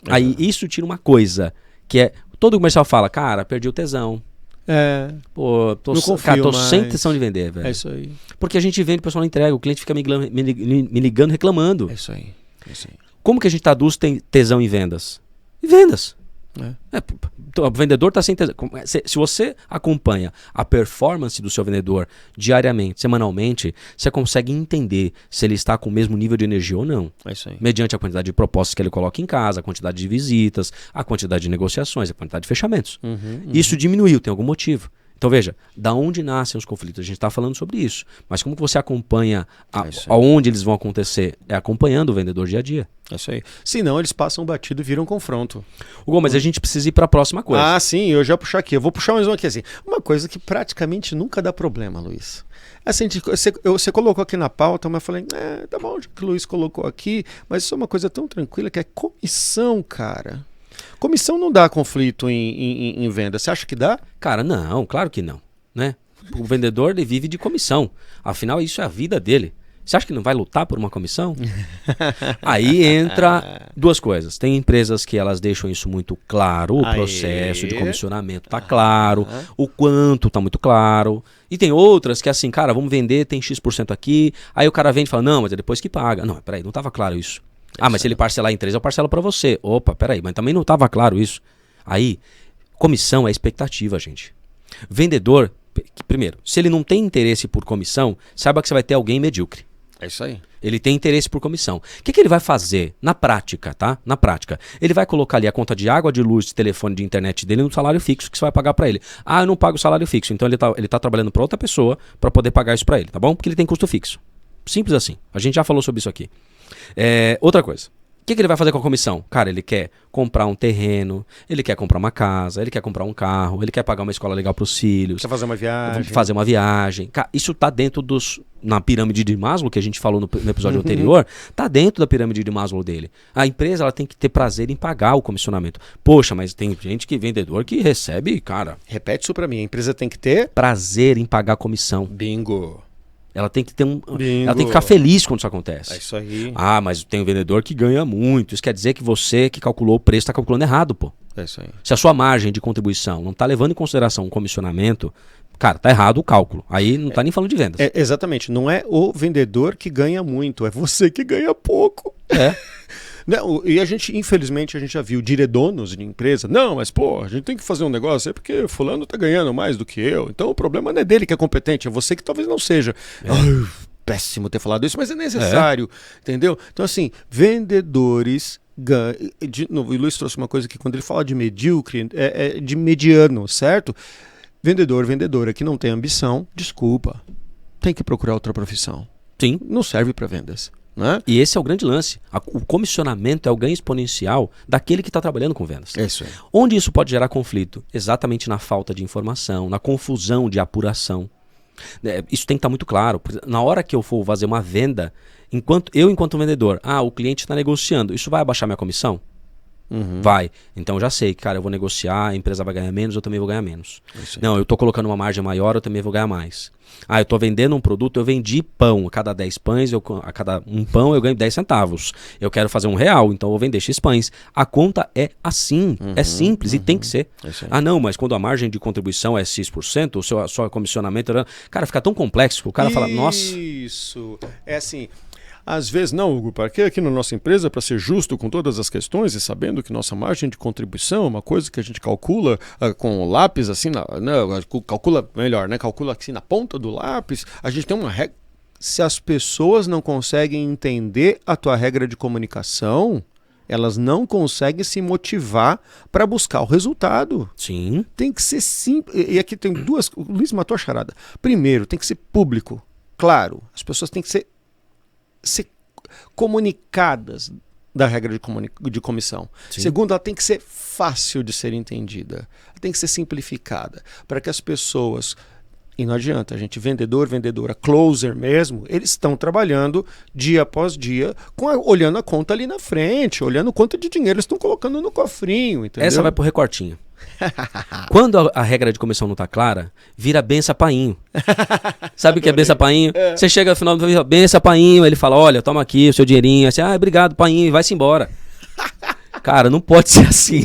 Aí isso tira uma coisa, que é, todo comercial fala, cara, perdi o tesão. Pô, tô sem tesão de vender, velho. É isso aí. Porque a gente vende, o pessoal não entrega, o cliente fica me ligando, reclamando. É isso aí. Como que a gente traduz tesão em vendas? Em vendas. O vendedor está sem tesão. Se você acompanha a performance do seu vendedor diariamente, semanalmente, você consegue entender se ele está com o mesmo nível de energia ou não. É isso aí. Mediante a quantidade de propostas que ele coloca em casa, a quantidade de visitas, a quantidade de negociações, a quantidade de fechamentos. Isso diminuiu, tem algum motivo. Então veja, da onde nascem os conflitos? A gente está falando sobre isso. Mas como que você acompanha aonde eles vão acontecer? É acompanhando o vendedor dia a dia. É isso aí. Senão eles passam batido e viram confronto. Hugo, mas a gente precisa ir para a próxima coisa. Sim, eu já puxar aqui. Eu vou puxar mais uma aqui assim. Uma coisa que praticamente nunca dá problema, Luiz. Assim, você colocou aqui na pauta, mas eu falei, tá bom, já que o Luiz colocou aqui, mas isso é uma coisa tão tranquila que é comissão, cara. Comissão não dá conflito em venda. Você acha que dá? Cara, não, claro que não, né? O vendedor, ele vive de comissão. Afinal, isso é a vida dele. Você acha que não vai lutar por uma comissão? Aí entra duas coisas. Tem empresas que elas deixam isso muito claro, o processo de comissionamento tá claro, o quanto tá muito claro. E tem outras que é assim, cara, vamos vender, tem X% aqui. Aí o cara vende e fala, não, mas é depois que paga. Não, peraí, não tava claro isso. Mas se ele parcelar em 3, eu parcelo para você. Opa, peraí, mas também não estava claro isso. Aí, comissão é expectativa, gente. Vendedor, primeiro, se ele não tem interesse por comissão, saiba que você vai ter alguém medíocre. É isso aí. Ele tem interesse por comissão. O que ele vai fazer na prática, tá? Na prática. Ele vai colocar ali a conta de água, de luz, de telefone, de internet dele no salário fixo que você vai pagar para ele. Eu não pago o salário fixo. Então ele tá trabalhando para outra pessoa para poder pagar isso para ele, tá bom? Porque ele tem custo fixo. Simples assim. A gente já falou sobre isso aqui. Outra coisa. O que ele vai fazer com a comissão? Cara, ele quer comprar um terreno, ele quer comprar uma casa, ele quer comprar um carro, ele quer pagar uma escola legal para os filhos. Quer fazer uma viagem. Cara, isso tá dentro na pirâmide de Maslow, que a gente falou no episódio anterior, tá dentro da pirâmide de Maslow dele. A empresa, ela tem que ter prazer em pagar o comissionamento. Poxa, mas tem gente vendedor que recebe, cara... Repete isso para mim. A empresa tem que ter... prazer em pagar a comissão. Bingo. Ela tem que ter ela tem que ficar feliz quando isso acontece. É isso aí. Mas tem um vendedor que ganha muito. Isso quer dizer que você que calculou o preço está calculando errado, pô. É isso aí. Se a sua margem de contribuição não está levando em consideração um comissionamento, cara, tá errado o cálculo. Aí não tá nem falando de vendas. Exatamente. Não é o vendedor que ganha muito, é você que ganha pouco. E infelizmente, a gente já viu donos de empresa. Não, mas a gente tem que fazer um negócio aí porque fulano tá ganhando mais do que eu. Então o problema não é dele que é competente, é você que talvez não seja. Péssimo ter falado isso, mas é necessário, entendeu? Então assim, vendedores ganham. De novo, o Luiz trouxe uma coisa que quando ele fala de medíocre, é de mediano, certo? Vendedora que não tem ambição, desculpa, tem que procurar outra profissão. Sim. Não serve para vendas. Né? E esse é o grande lance. O comissionamento é o ganho exponencial daquele que está trabalhando com vendas. É isso aí. Onde isso pode gerar conflito? Exatamente na falta de informação, na confusão de apuração. Isso tem que estar muito claro. Na hora que eu for fazer uma venda, enquanto vendedor, o cliente está negociando, isso vai abaixar minha comissão? Vai. Então eu já sei que, cara, eu vou negociar, a empresa vai ganhar menos, eu também vou ganhar menos. Não, eu tô colocando uma margem maior, eu também vou ganhar mais. Eu tô vendendo um produto, eu vendi pão. A cada 10 pães, a cada um pão eu ganho 10 centavos. Eu quero fazer R$1, então eu vou vender X pães. A conta é assim, é simples e tem que ser. Não, mas quando a margem de contribuição é X%, o seu comissionamento... Cara, fica tão complexo que o cara fala, nossa... Isso, é assim... Às vezes, não, Hugo, para que aqui na nossa empresa, para ser justo com todas as questões e sabendo que nossa margem de contribuição é uma coisa que a gente calcula com o lápis, assim, calcula melhor, né? Calcula assim na ponta do lápis, a gente tem uma regra. Se as pessoas não conseguem entender a tua regra de comunicação, elas não conseguem se motivar para buscar o resultado. Sim. Tem que ser simples. E aqui tem duas. O Luiz matou a charada. Primeiro, tem que ser público. Claro, as pessoas têm que ser comunicadas da regra de comissão. Sim. Segundo, ela tem que ser fácil de ser entendida. Ela tem que ser simplificada para que as pessoas... E não adianta, a gente, vendedor, vendedora, closer mesmo, eles estão trabalhando dia após dia, olhando a conta ali na frente, olhando quanto de dinheiro eles estão colocando no cofrinho, entendeu? Essa vai pro recortinho. Quando a regra de comissão não tá clara, vira benção painho. Sabe o que é benção painho? Você chega no final do dia, benção painho, ele fala, olha, toma aqui o seu dinheirinho, assim, obrigado painho, e vai-se embora. Cara, não pode ser assim.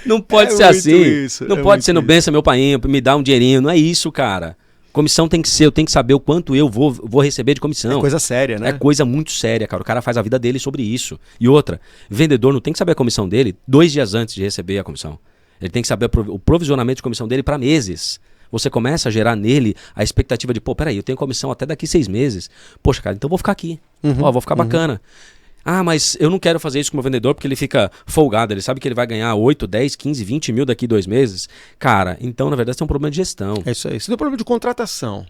Não pode ser assim. Isso, não pode ser no benção meu painho, me dá um dinheirinho, não é isso, cara. Comissão tem que ser, eu tenho que saber o quanto eu vou receber de comissão. É coisa séria, né? É coisa muito séria, cara. O cara faz a vida dele sobre isso. E outra, vendedor não tem que saber a comissão dele 2 dias antes de receber a comissão. Ele tem que saber o provisionamento de comissão dele para meses. Você começa a gerar nele a expectativa de, peraí, eu tenho comissão até daqui 6 meses. Poxa, cara, então vou ficar aqui. Vou ficar bacana. Mas eu não quero fazer isso com o meu vendedor porque ele fica folgado, ele sabe que ele vai ganhar 8, 10, 15, 20 mil daqui 2 meses. Cara, então na verdade tem um problema de gestão. É isso aí, isso é um problema de contratação.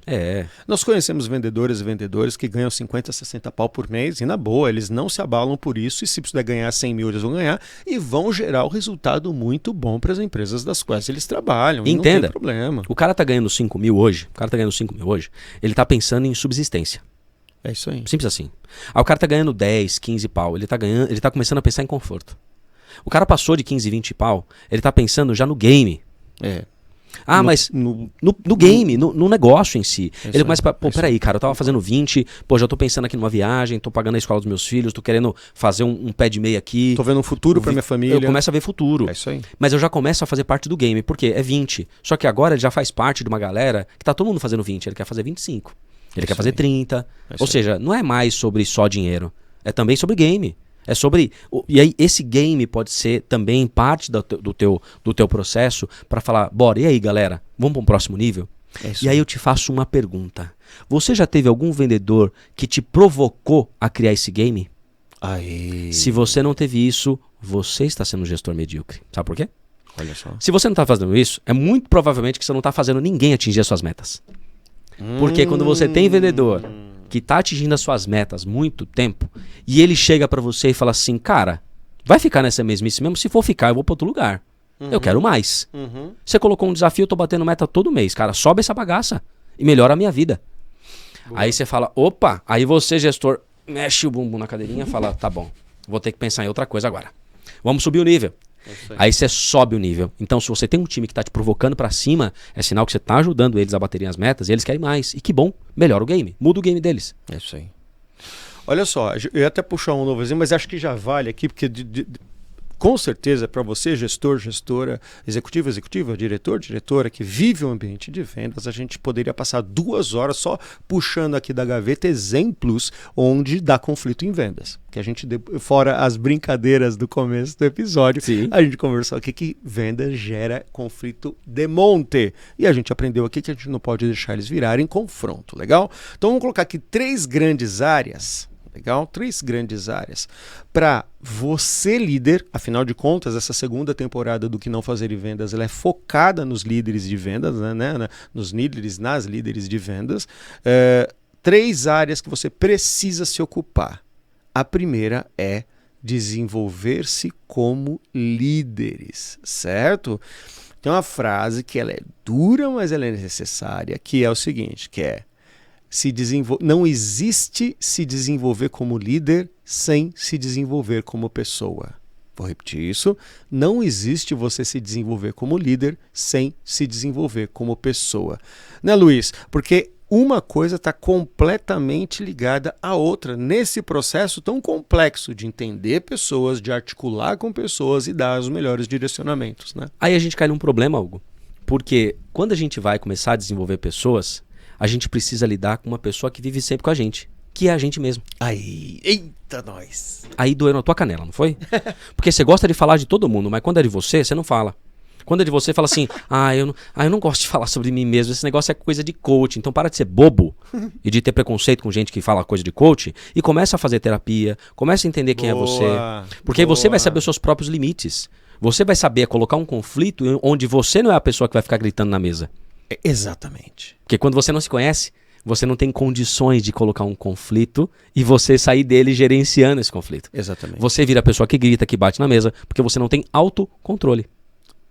Nós conhecemos vendedores e vendedores que ganham 50, 60 pau por mês e na boa, eles não se abalam por isso e se precisar ganhar 100 mil eles vão ganhar e vão gerar um resultado muito bom para as empresas das quais eles trabalham. Entenda, não tem problema. O cara tá ganhando 5 mil hoje, ele tá pensando em subsistência. É isso aí. Simples assim. O cara tá ganhando 10, 15 pau, ele tá começando a pensar em conforto. O cara passou de 15, 20 pau, ele tá pensando já no game. Mas no game, no negócio em si. Ele começa a, peraí, cara, eu tava fazendo 20, já tô pensando aqui numa viagem, tô pagando a escola dos meus filhos, tô querendo fazer um pé de meia aqui. Tô vendo um futuro pra minha família. Eu começo a ver futuro. É isso aí. Mas eu já começo a fazer parte do game, porque é 20. Só que agora ele já faz parte de uma galera que tá todo mundo fazendo 20, ele quer fazer 25. Ele quer fazer 30. Ou seja, não é mais sobre só dinheiro. É também sobre game. É sobre... E aí esse game pode ser também parte do teu processo para falar, bora, e aí galera, vamos para um próximo nível? E aí eu te faço uma pergunta. Você já teve algum vendedor que te provocou a criar esse game? Se você não teve isso, você está sendo um gestor medíocre. Sabe por quê? Olha só. Se você não está fazendo isso, é muito provavelmente que você não está fazendo ninguém atingir as suas metas. Porque quando você tem vendedor que está atingindo as suas metas muito tempo e ele chega para você e fala assim, cara, vai ficar nessa mesmice mesmo? Se for ficar, eu vou para outro lugar. Eu quero mais. Você colocou um desafio, eu tô batendo meta todo mês. Cara, sobe essa bagaça e melhora a minha vida. Aí você fala, opa, aí você, gestor, mexe o bumbum na cadeirinha e fala, tá bom, vou ter que pensar em outra coisa agora. Vamos subir o nível. Aí você sobe o nível. Então, se você tem um time que tá te provocando pra cima, é sinal que você tá ajudando eles a baterem as metas e eles querem mais. E que bom, melhora o game, muda o game deles. É isso aí. Olha só, eu ia até puxar um novo exemplo, mas acho que já vale aqui, porque com certeza para você, gestor, gestora, executivo, executiva, diretor, diretora, que vive o ambiente de vendas, a gente poderia passar 2 horas só puxando aqui da gaveta exemplos onde dá conflito em vendas. Que a gente, fora as brincadeiras do começo do episódio, a gente conversou aqui que venda gera conflito de monte. E a gente aprendeu aqui que a gente não pode deixar eles virarem confronto, legal? Então vamos colocar aqui 3 grandes áreas. Legal? 3 grandes áreas. Para você, líder, afinal de contas, essa segunda temporada do Que Não Fazer em Vendas, ela é focada nos líderes de vendas, né? Nos líderes, nas líderes de vendas. 3 áreas que você precisa se ocupar. A primeira é desenvolver-se como líderes, certo? Tem uma frase que ela é dura, mas ela é necessária, que é o seguinte, que é não existe se desenvolver como líder sem se desenvolver como pessoa. Vou repetir isso. Não existe você se desenvolver como líder sem se desenvolver como pessoa. Né, Luiz? Porque uma coisa está completamente ligada à outra nesse processo tão complexo de entender pessoas, de articular com pessoas e dar os melhores direcionamentos, né? Aí a gente cai num problema, Hugo. Porque quando a gente vai começar a desenvolver pessoas, a gente precisa lidar com uma pessoa que vive sempre com a gente, que é a gente mesmo. Aí, eita nós! Aí doeu na tua canela, não foi? Porque você gosta de falar de todo mundo, mas quando é de você, você não fala. Quando é de você, fala assim, eu não gosto de falar sobre mim mesmo, esse negócio é coisa de coach, então para de ser bobo e de ter preconceito com gente que fala coisa de coach e começa a fazer terapia, começa a entender quem é você. Porque aí você vai saber os seus próprios limites. Você vai saber colocar um conflito onde você não é a pessoa que vai ficar gritando na mesa. Exatamente. Porque quando você não se conhece, você não tem condições de colocar um conflito e você sair dele gerenciando esse conflito. Exatamente. Você vira a pessoa que grita, que bate na mesa, porque você não tem autocontrole.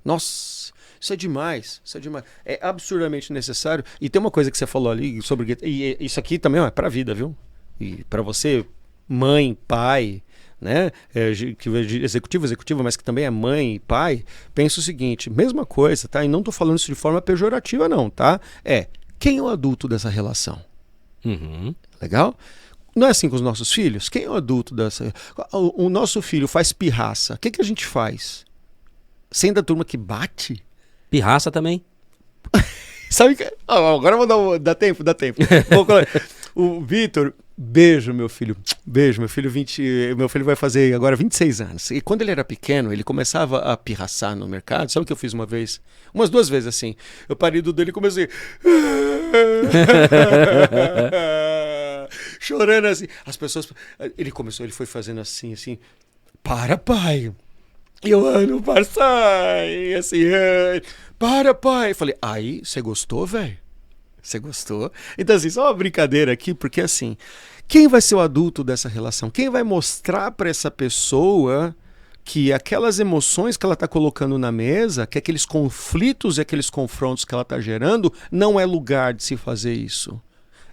Nossa, isso é demais, isso é demais. É absurdamente necessário. E tem uma coisa que você falou ali sobre... E isso aqui também é pra vida, viu? E pra você, mãe, pai, né? Executiva, mas que também é mãe e pai, pensa o seguinte, mesma coisa, tá? E não tô falando isso de forma pejorativa não, tá? Quem é o adulto dessa relação? Uhum. Legal? Não é assim com os nossos filhos? Quem é o adulto dessa... O nosso filho faz pirraça, o que a gente faz? Sendo a turma que bate? Pirraça também. Sabe que... agora eu vou dar tempo. O Vitor, beijo meu filho. Beijo, meu filho vai fazer agora 26 anos. E quando ele era pequeno, ele começava a pirraçar no mercado. Sabe o que eu fiz uma vez? Umas 2 vezes assim. Eu parei do dele e comecei... chorando assim. As pessoas... Ele foi fazendo assim. Para, pai. E eu não passei, assim, para, pai. Eu falei, aí, você gostou, velho? Você gostou? Então, assim, só uma brincadeira aqui, porque assim, quem vai ser o adulto dessa relação? Quem vai mostrar para essa pessoa que aquelas emoções que ela está colocando na mesa, que aqueles conflitos e aqueles confrontos que ela está gerando, não é lugar de se fazer isso?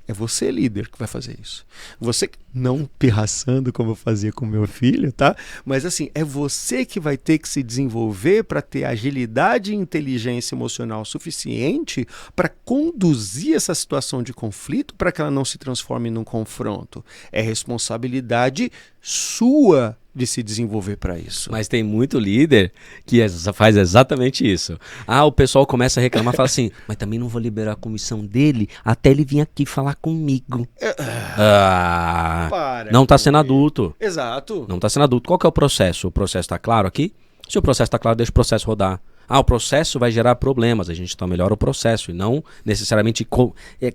É você, líder, que vai fazer isso. Você, não pirraçando como eu fazia com meu filho, tá? Mas assim, é você que vai ter que se desenvolver para ter agilidade e inteligência emocional suficiente para conduzir essa situação de conflito para que ela não se transforme num confronto. É responsabilidade sua de se desenvolver para isso. Mas tem muito líder que faz exatamente isso. O pessoal começa a reclamar, fala assim, mas também não vou liberar a comissão dele até ele vir aqui falar comigo. Não está sendo adulto. Exato. Não está sendo adulto. Qual que é o processo? O processo está claro aqui? Se o processo está claro, deixa o processo rodar. O processo vai gerar problemas, a gente então melhora o processo e não necessariamente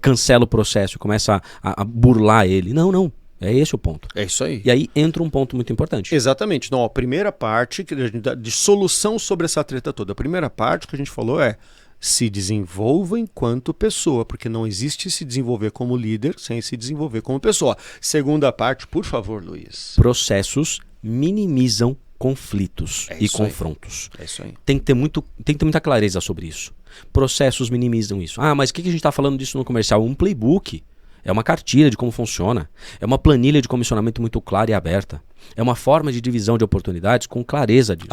cancela o processo e começa a burlar ele. Não. É esse o ponto. É isso aí. E aí entra um ponto muito importante. Exatamente. Não, a primeira parte de solução sobre essa treta toda. A primeira parte que a gente falou é se desenvolva enquanto pessoa, porque não existe se desenvolver como líder sem se desenvolver como pessoa. Segunda parte, por favor, Luiz. Processos minimizam conflitos e confrontos. É isso aí. Tem que ter muita clareza sobre isso. Processos minimizam isso. Mas o que a gente está falando disso no comercial? Um playbook. É uma cartilha de como funciona. É uma planilha de comissionamento muito clara e aberta. É uma forma de divisão de oportunidades com clareza disso.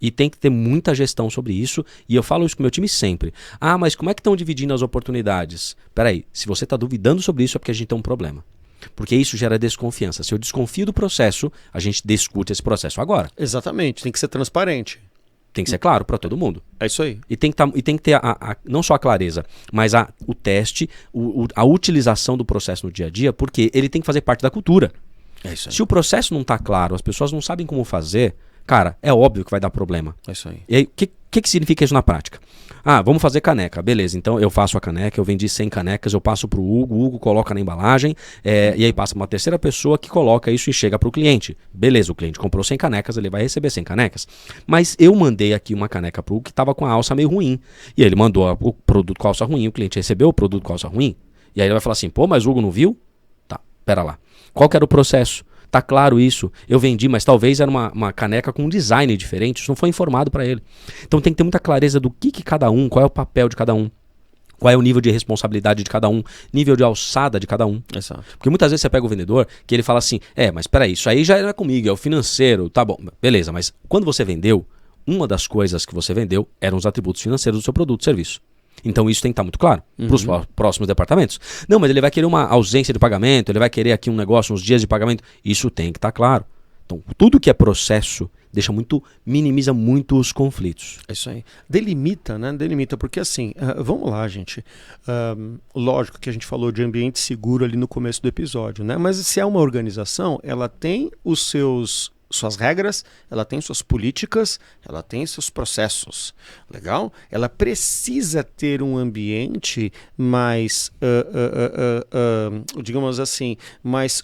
E tem que ter muita gestão sobre isso. E eu falo isso com o meu time sempre. Mas como é que estão dividindo as oportunidades? Peraí, se você está duvidando sobre isso é porque a gente tem um problema. Porque isso gera desconfiança. Se eu desconfio do processo, a gente discute esse processo agora. Exatamente, tem que ser transparente. Tem que ser claro para todo mundo. É isso aí. E tem que ter não só a clareza, mas o teste, a utilização do processo no dia a dia, porque ele tem que fazer parte da cultura. É isso aí. Se o processo não está claro, as pessoas não sabem como fazer, cara, é óbvio que vai dar problema. É isso aí. E aí, o que significa isso na prática? Vamos fazer caneca. Beleza, então eu faço a caneca, eu vendi 100 canecas, eu passo para o Hugo coloca na embalagem, e aí passa para uma terceira pessoa que coloca isso e chega para o cliente. Beleza, o cliente comprou 100 canecas, ele vai receber 100 canecas. Mas eu mandei aqui uma caneca para o Hugo que estava com a alça meio ruim. E ele mandou o produto com a alça ruim, o cliente recebeu o produto com a alça ruim. E aí ele vai falar assim, mas o Hugo não viu? Tá, pera lá. Qual que era o processo? Tá claro isso, eu vendi, mas talvez era uma caneca com um design diferente, isso não foi informado para ele. Então tem que ter muita clareza do que cada um, qual é o papel de cada um. Qual é o nível de responsabilidade de cada um, nível de alçada de cada um. Exato. Porque muitas vezes você pega o vendedor que ele fala assim, mas peraí, isso aí já não é comigo, é o financeiro, tá bom, beleza, mas quando você vendeu, uma das coisas que você vendeu eram os atributos financeiros do seu produto, serviço. Então isso tem que estar muito claro para os próximos departamentos. Não, mas ele vai querer uma ausência de pagamento, ele vai querer aqui um negócio, uns dias de pagamento, isso tem que estar claro. Então tudo que é processo minimiza muito os conflitos. É isso aí. Delimita, né? Delimita, porque assim, vamos lá, gente. Lógico que a gente falou de ambiente seguro ali no começo do episódio, né? Mas se é uma organização, ela tem suas regras, ela tem suas políticas, ela tem seus processos, legal? Ela precisa ter um ambiente mais, digamos assim, mais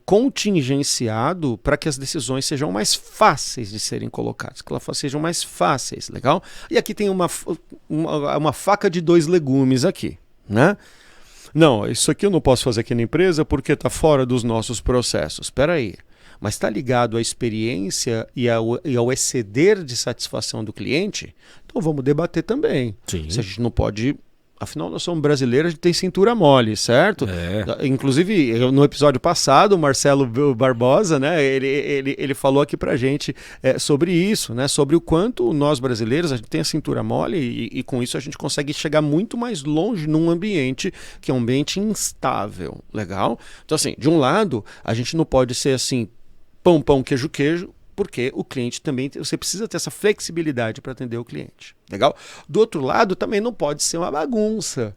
contingenciado para que as decisões sejam mais fáceis de serem colocadas, que elas sejam mais fáceis, legal? E aqui tem uma faca de dois legumes aqui, né? Não, isso aqui eu não posso fazer aqui na empresa porque está fora dos nossos processos. Espera aí. Mas está ligado à experiência e ao exceder de satisfação do cliente, então vamos debater também. Sim. Se a gente não pode... Afinal, nós somos brasileiros, a gente tem cintura mole, certo? Inclusive, no episódio passado, o Marcelo Barbosa, né, ele falou aqui pra gente sobre isso, né, sobre o quanto nós brasileiros, a gente tem a cintura mole e com isso a gente consegue chegar muito mais longe num ambiente que é um ambiente instável, legal? Então, assim, de um lado, a gente não pode ser assim, pão, pão, queijo, queijo, porque o cliente também, você precisa ter essa flexibilidade para atender o cliente, legal? Do outro lado, também não pode ser uma bagunça.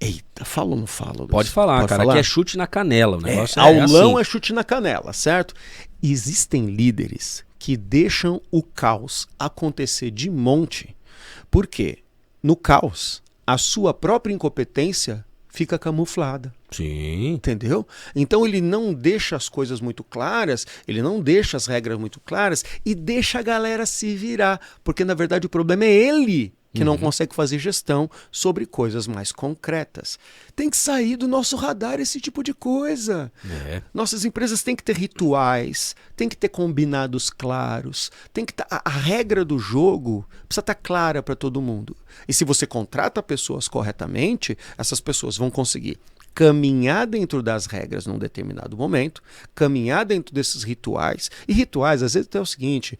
Eita, falo ou não falo? Pode falar, cara, aqui é chute na canela, o negócio aulão assim. É chute na canela, certo? Existem líderes que deixam o caos acontecer de monte, porque no caos, a sua própria incompetência fica camuflada. Sim. Entendeu? Então ele não deixa as coisas muito claras, ele não deixa as regras muito claras e deixa a galera se virar, porque na verdade o problema é ele que não consegue fazer gestão sobre coisas mais concretas. Tem que sair do nosso radar esse tipo de coisa. Nossas empresas têm que ter rituais, tem que ter combinados claros, tem que a regra do jogo precisa estar clara para todo mundo. E se você contrata pessoas corretamente, essas pessoas vão conseguir caminhar dentro das regras num determinado momento, caminhar dentro desses rituais. E rituais, às vezes, é o seguinte,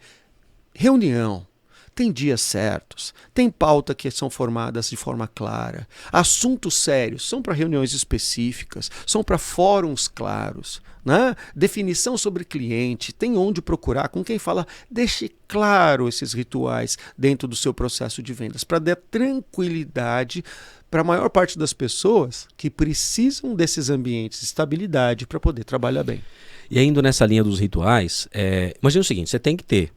reunião, tem dias certos, tem pauta que são formadas de forma clara, assuntos sérios são para reuniões específicas, são para fóruns claros, né? Definição sobre cliente, tem onde procurar, com quem fala, deixe claro esses rituais dentro do seu processo de vendas, para dar tranquilidade para a maior parte das pessoas que precisam desses ambientes de estabilidade para poder trabalhar bem. E indo nessa linha dos rituais, imagina o seguinte, você tem que ter,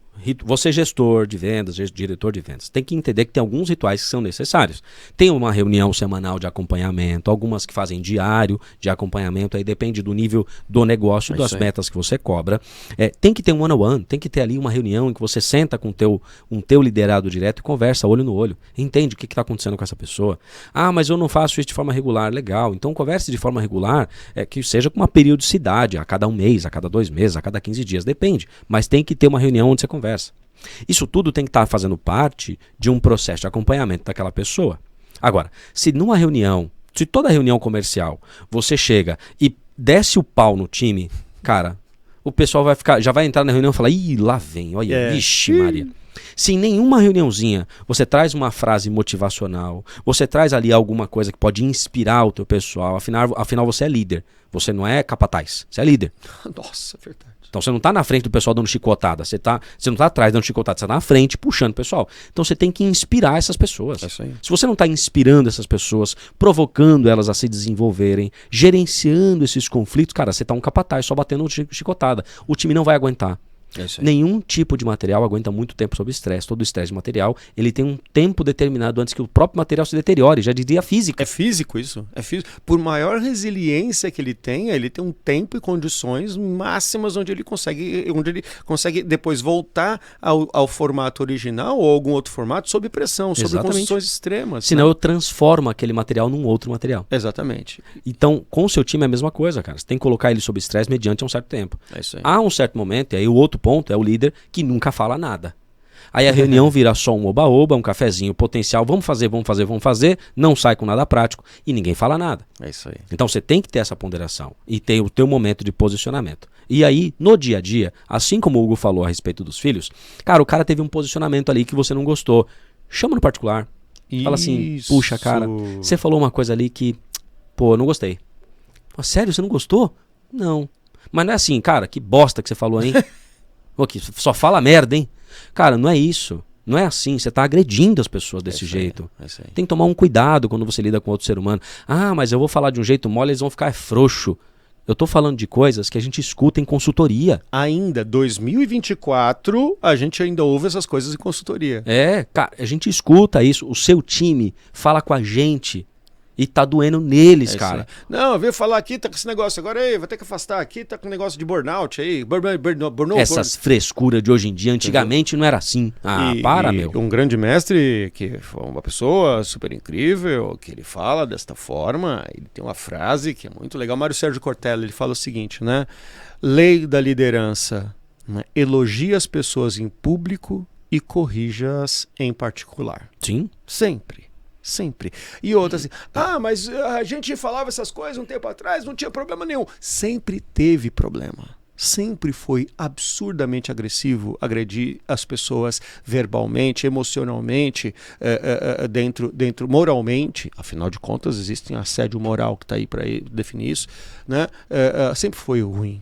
você gestor de vendas, diretor de vendas, tem que entender que tem alguns rituais que são necessários. Tem uma reunião semanal de acompanhamento, algumas que fazem diário de acompanhamento, aí depende do nível do negócio, das metas que você cobra. Tem que ter um one-on-one, tem que ter ali uma reunião em que você senta com um teu liderado direto e conversa olho no olho, entende o que está acontecendo com essa pessoa. Ah, mas eu não faço isso de forma regular, legal, então converse de forma regular, que seja com uma periodicidade, a cada um mês, a cada 2 meses, a cada 15 dias, depende, mas tem que ter uma reunião onde você conversa. Isso tudo tem que estar fazendo parte de um processo de acompanhamento daquela pessoa. Agora, se numa reunião, se toda reunião comercial você chega e desce o pau no time, cara, o pessoal já vai entrar na reunião e falar, ih, lá vem, olha, vixe Maria. Se em nenhuma reuniãozinha você traz uma frase motivacional, você traz ali alguma coisa que pode inspirar o teu pessoal, afinal você é líder, você não é capataz, você é líder. Nossa, é verdade. Então você não está na frente do pessoal dando chicotada, você não está atrás dando chicotada, você está na frente puxando o pessoal. Então você tem que inspirar essas pessoas. É isso aí. Se você não está inspirando essas pessoas, provocando elas a se desenvolverem, gerenciando esses conflitos, cara, você está um capataz só batendo chicotada. O time não vai aguentar. É isso aí. Nenhum tipo de material aguenta muito tempo sob estresse. Todo estresse de material, ele tem um tempo determinado antes que o próprio material se deteriore, já diria física. É físico isso, é físico. Por maior resiliência que ele tem um tempo e condições máximas onde ele consegue depois voltar ao formato original ou algum outro formato sob pressão, sob condições extremas. Senão eu transformo aquele material num outro material. Exatamente. Então, com o seu time é a mesma coisa, cara. Você tem que colocar ele sob estresse mediante um certo tempo. É isso aí. Há um certo momento, e aí o outro ponto é o líder que nunca fala nada. Aí a reunião vira só um oba-oba, um cafezinho potencial, vamos fazer, não sai com nada prático e ninguém fala nada. É isso aí. Então você tem que ter essa ponderação e ter o teu momento de posicionamento. E aí, no dia a dia, assim como o Hugo falou a respeito dos filhos, cara, o cara teve um posicionamento ali que você não gostou. Chama no particular. Fala assim, puxa, cara, você falou uma coisa ali que, pô, eu não gostei. Pô, sério, você não gostou? Não. Mas não é assim, cara, que bosta que você falou, hein? Pô, que só fala merda, hein? Cara, não é isso. Não é assim, você tá agredindo as pessoas desse jeito. Tem que tomar um cuidado quando você lida com outro ser humano. Ah, mas eu vou falar de um jeito mole, eles vão ficar frouxo. Eu tô falando de coisas que a gente escuta em consultoria. Ainda, 2024, a gente ainda ouve essas coisas em consultoria. É, cara, a gente escuta isso. O seu time fala com a gente e tá doendo neles, cara. Não, eu veio falar aqui, tá com esse negócio agora aí, vai ter que afastar aqui, tá com negócio de burnout aí. Essas frescuras de hoje em dia, antigamente não era assim. Ah, meu. Um grande mestre, que foi uma pessoa super incrível, que ele fala desta forma, ele tem uma frase que é muito legal. Mário Sérgio Cortella, ele fala o seguinte, né? Lei da liderança, né? Elogie as pessoas em público e corrija-as em particular. Sim. Sempre. E outras assim, mas a gente falava essas coisas um tempo atrás, não tinha problema nenhum. Sempre teve problema. Sempre foi absurdamente agressivo agredir as pessoas verbalmente, emocionalmente, dentro moralmente. Afinal de contas, existe um assédio moral que está aí para definir isso, né? Sempre foi ruim.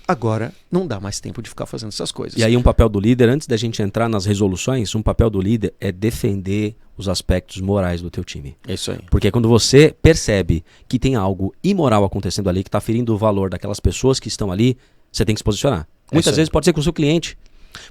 Agora, não dá mais tempo de ficar fazendo essas coisas. E aí um papel do líder, antes da gente entrar nas resoluções, um papel do líder é defender os aspectos morais do teu time. É isso aí. Porque quando você percebe que tem algo imoral acontecendo ali, que está ferindo o valor daquelas pessoas que estão ali, você tem que se posicionar. Muitas vezes pode ser com o seu cliente.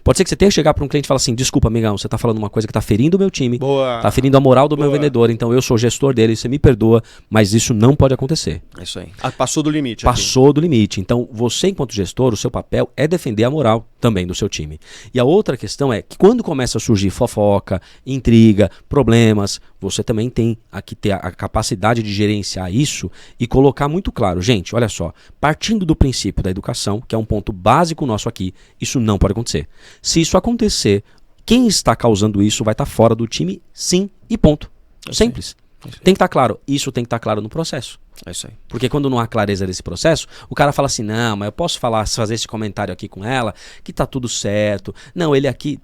Pode ser que você tenha que chegar para um cliente e falar assim, desculpa, amigão, você está falando uma coisa que está ferindo o meu time, está ferindo a moral do meu vendedor, então eu sou gestor dele, você me perdoa, mas isso não pode acontecer. É isso aí. Passou do limite. Passou do limite. Então, você, enquanto gestor, o seu papel é defender a moral também do seu time. E a outra questão é que quando começa a surgir fofoca, intriga, problemas, você também tem que ter a capacidade de gerenciar isso e colocar muito claro. Gente, olha só, partindo do princípio da educação, que é um ponto básico nosso aqui, isso não pode acontecer. Se isso acontecer, quem está causando isso vai estar fora do time, sim, e ponto. Simples. Tem que estar claro. Isso tem que estar claro no processo. É isso aí. Porque quando não há clareza desse processo, o cara fala assim, não, mas eu posso fazer esse comentário aqui com ela, que tá tudo certo. Não, ele aqui,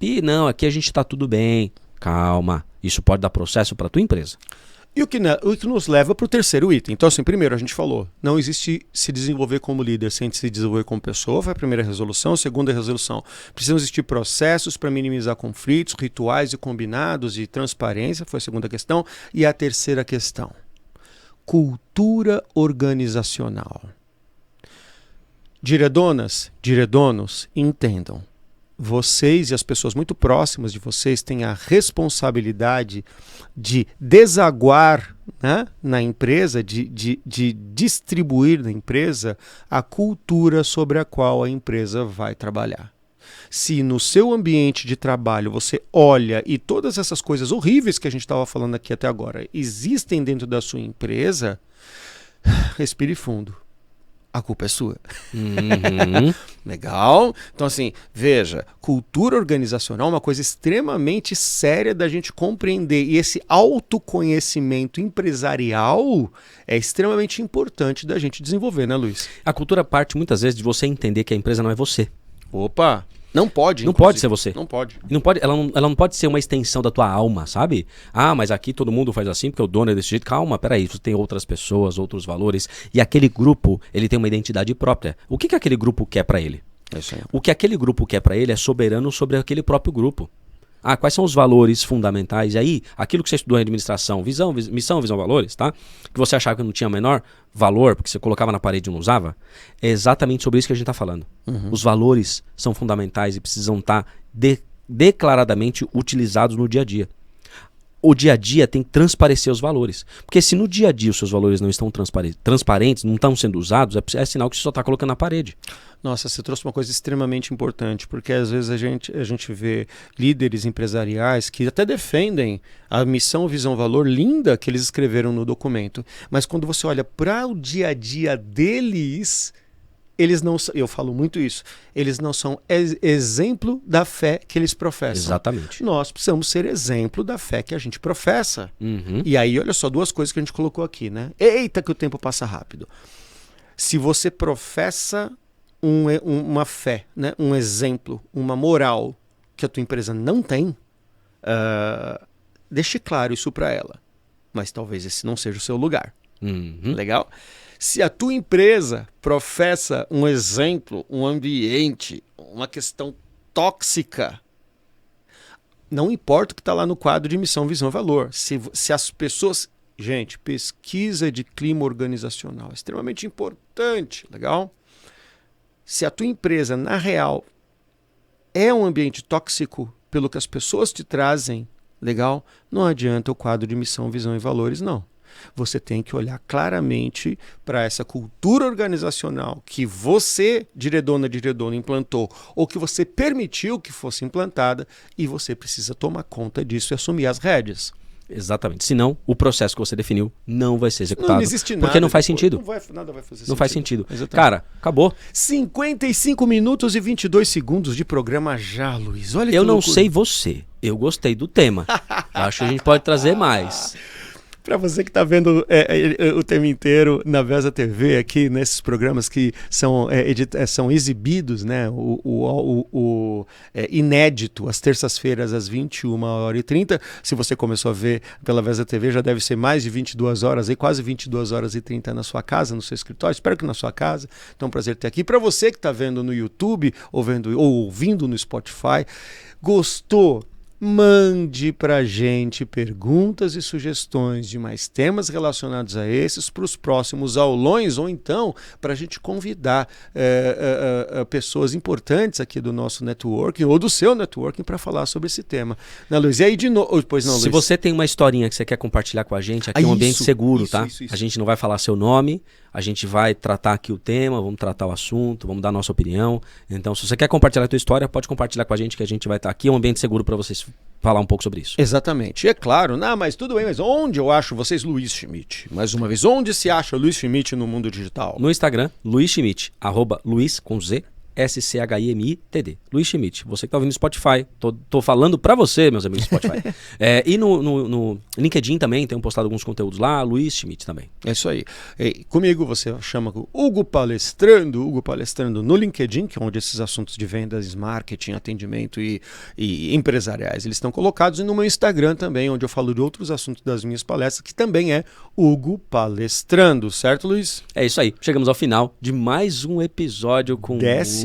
aqui a gente tá tudo bem. Calma, isso pode dar processo para tua empresa. E o que nos leva para o terceiro item. Então, assim, primeiro a gente falou, não existe se desenvolver como líder sem se desenvolver como pessoa, foi a primeira resolução. A segunda resolução, precisam existir processos para minimizar conflitos, rituais e combinados e transparência, foi a segunda questão. E a terceira questão, cultura organizacional. Diredonas, diredonos, entendam. Vocês e as pessoas muito próximas de vocês têm a responsabilidade de desaguar, né, na empresa, de distribuir na empresa a cultura sobre a qual a empresa vai trabalhar. Se no seu ambiente de trabalho você olha e todas essas coisas horríveis que a gente estava falando aqui até agora existem dentro da sua empresa, respire fundo. A culpa é sua. Legal? Então, assim, veja, cultura organizacional é uma coisa extremamente séria da gente compreender. E esse autoconhecimento empresarial é extremamente importante da gente desenvolver, né, Luiz? A cultura parte muitas vezes de você entender que a empresa não é você. Opa! Não pode. Não pode ser você. Não pode. Ela não pode ser uma extensão da tua alma, sabe? Ah, mas aqui todo mundo faz assim porque o dono é desse jeito. Calma, peraí, você tem outras pessoas, outros valores. E aquele grupo, ele tem uma identidade própria. O que aquele grupo quer pra ele? É isso aí. O que aquele grupo quer pra ele é soberano sobre aquele próprio grupo. Ah, quais são os valores fundamentais? E aí, aquilo que você estudou em administração, missão, visão, valores, tá? Que você achava que não tinha o menor valor, porque você colocava na parede e não usava, é exatamente sobre isso que a gente está falando. Os valores são fundamentais e precisam estar declaradamente utilizados no dia a dia. O dia a dia tem que transparecer os valores. Porque se no dia a dia os seus valores não estão transparentes, não estão sendo usados, é sinal que você só está colocando na parede. Nossa, você trouxe uma coisa extremamente importante, porque às vezes a gente vê líderes empresariais que até defendem a missão, visão, valor linda que eles escreveram no documento, mas quando você olha para o dia a dia deles, eles não, eu falo muito isso, eles não são exemplo da fé que eles professam. Exatamente. Nós precisamos ser exemplo da fé que a gente professa. E aí, olha só, duas coisas que a gente colocou aqui, né? Eita, que o tempo passa rápido. Se você professa uma fé, né? Um exemplo, uma moral que a tua empresa não tem, deixe claro isso para ela. Mas talvez esse não seja o seu lugar. Legal? Se a tua empresa professa um exemplo, um ambiente, uma questão tóxica, não importa o que está lá no quadro de missão, visão e valor. Se as pessoas... Gente, pesquisa de clima organizacional é extremamente importante, legal? Se a tua empresa, na real, é um ambiente tóxico pelo que as pessoas te trazem, legal? Não adianta o quadro de missão, visão e valores, não. Você tem que olhar claramente para essa cultura organizacional que você, diretor, implantou ou que você permitiu que fosse implantada e você precisa tomar conta disso e assumir as rédeas. Exatamente. Senão, o processo que você definiu não vai ser executado. Não existe nada. Porque não faz sentido. Nada vai fazer sentido. Não faz sentido. Exatamente. Cara, acabou. 55 minutos e 22 segundos de programa já, Luiz. Olha que Eu não loucura. sei você. Eu gostei do tema. Acho que a gente pode trazer mais. Para você que está vendo o tema inteiro na Vesa TV, aqui nesses programas que são exibidos, né, inédito, às terças-feiras, às 21h30. Se você começou a ver pela Vesa TV, já deve ser mais de 22 horas, aí, quase 22h30 na sua casa, no seu escritório. Espero que na sua casa. Então é um prazer ter aqui. Para você que está vendo no YouTube ou ouvindo no Spotify, gostou? Mande pra gente perguntas e sugestões de mais temas relacionados a esses para os próximos aulões, ou então para a gente convidar pessoas importantes aqui do nosso networking ou do seu networking para falar sobre esse tema. Né, Luiz? E aí de novo, pois não, Luiz? Se você tem uma historinha que você quer compartilhar com a gente, aqui é um ambiente seguro, tá? Isso. A gente não vai falar seu nome, a gente vai tratar aqui o tema, vamos tratar o assunto, vamos dar nossa opinião. Então, se você quer compartilhar a tua história, pode compartilhar com a gente que a gente vai estar aqui. É um ambiente seguro para vocês falar um pouco sobre isso. Exatamente. E é claro, mas tudo bem, mas onde eu acho vocês, Luiz Schmidt? Mais uma vez, onde se acha Luiz Schmidt no mundo digital? No Instagram, Luiz Schmidt, @Luiz com Z, SCHIMITD. Luiz Schmidt, você que está ouvindo no Spotify, tô falando para você, meus amigos do Spotify. E no LinkedIn também, tenho postado alguns conteúdos lá, Luiz Schmidt também. É isso aí. E comigo você chama Hugo Palestrando no LinkedIn, que é onde esses assuntos de vendas, marketing, atendimento e empresariais, eles estão colocados, e no meu Instagram também, onde eu falo de outros assuntos das minhas palestras, que também é Hugo Palestrando, certo, Luiz? É isso aí. Chegamos ao final de mais um episódio com 16º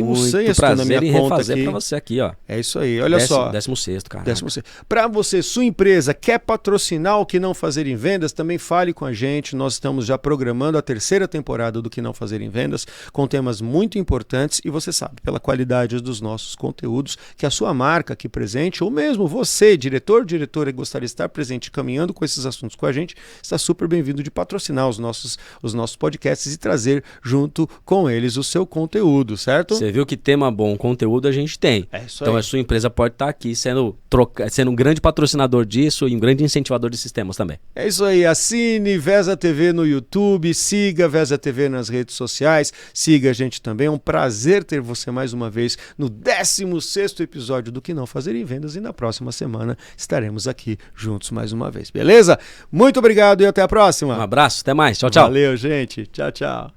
prazer na minha em conta refazer aqui. para você aqui, ó. É isso aí, olha só. 16º, cara. 16º. Para você, sua empresa quer patrocinar o Que Não Fazer em Vendas, também fale com a gente. Nós estamos já programando a 3ª temporada do Que Não Fazer em Vendas, com temas muito importantes, e você sabe, pela qualidade dos nossos conteúdos, que a sua marca aqui presente, ou mesmo você, diretora, que gostaria de estar presente caminhando com esses assuntos com a gente, está super bem-vindo de patrocinar os nossos podcasts e trazer junto com eles o seu conteúdo, certo? Você viu que tema bom, conteúdo a gente tem. É isso então aí. A sua empresa pode estar aqui sendo um grande patrocinador disso e um grande incentivador de sistemas também. É isso aí, assine Vesa TV no YouTube, siga Vesa TV nas redes sociais, siga a gente também. É um prazer ter você mais uma vez no 16º episódio do Que Não Fazer em Vendas, e na próxima semana estaremos aqui juntos mais uma vez, beleza? Muito obrigado e até a próxima. Um abraço, até mais, tchau, tchau. Valeu, gente. Tchau, tchau.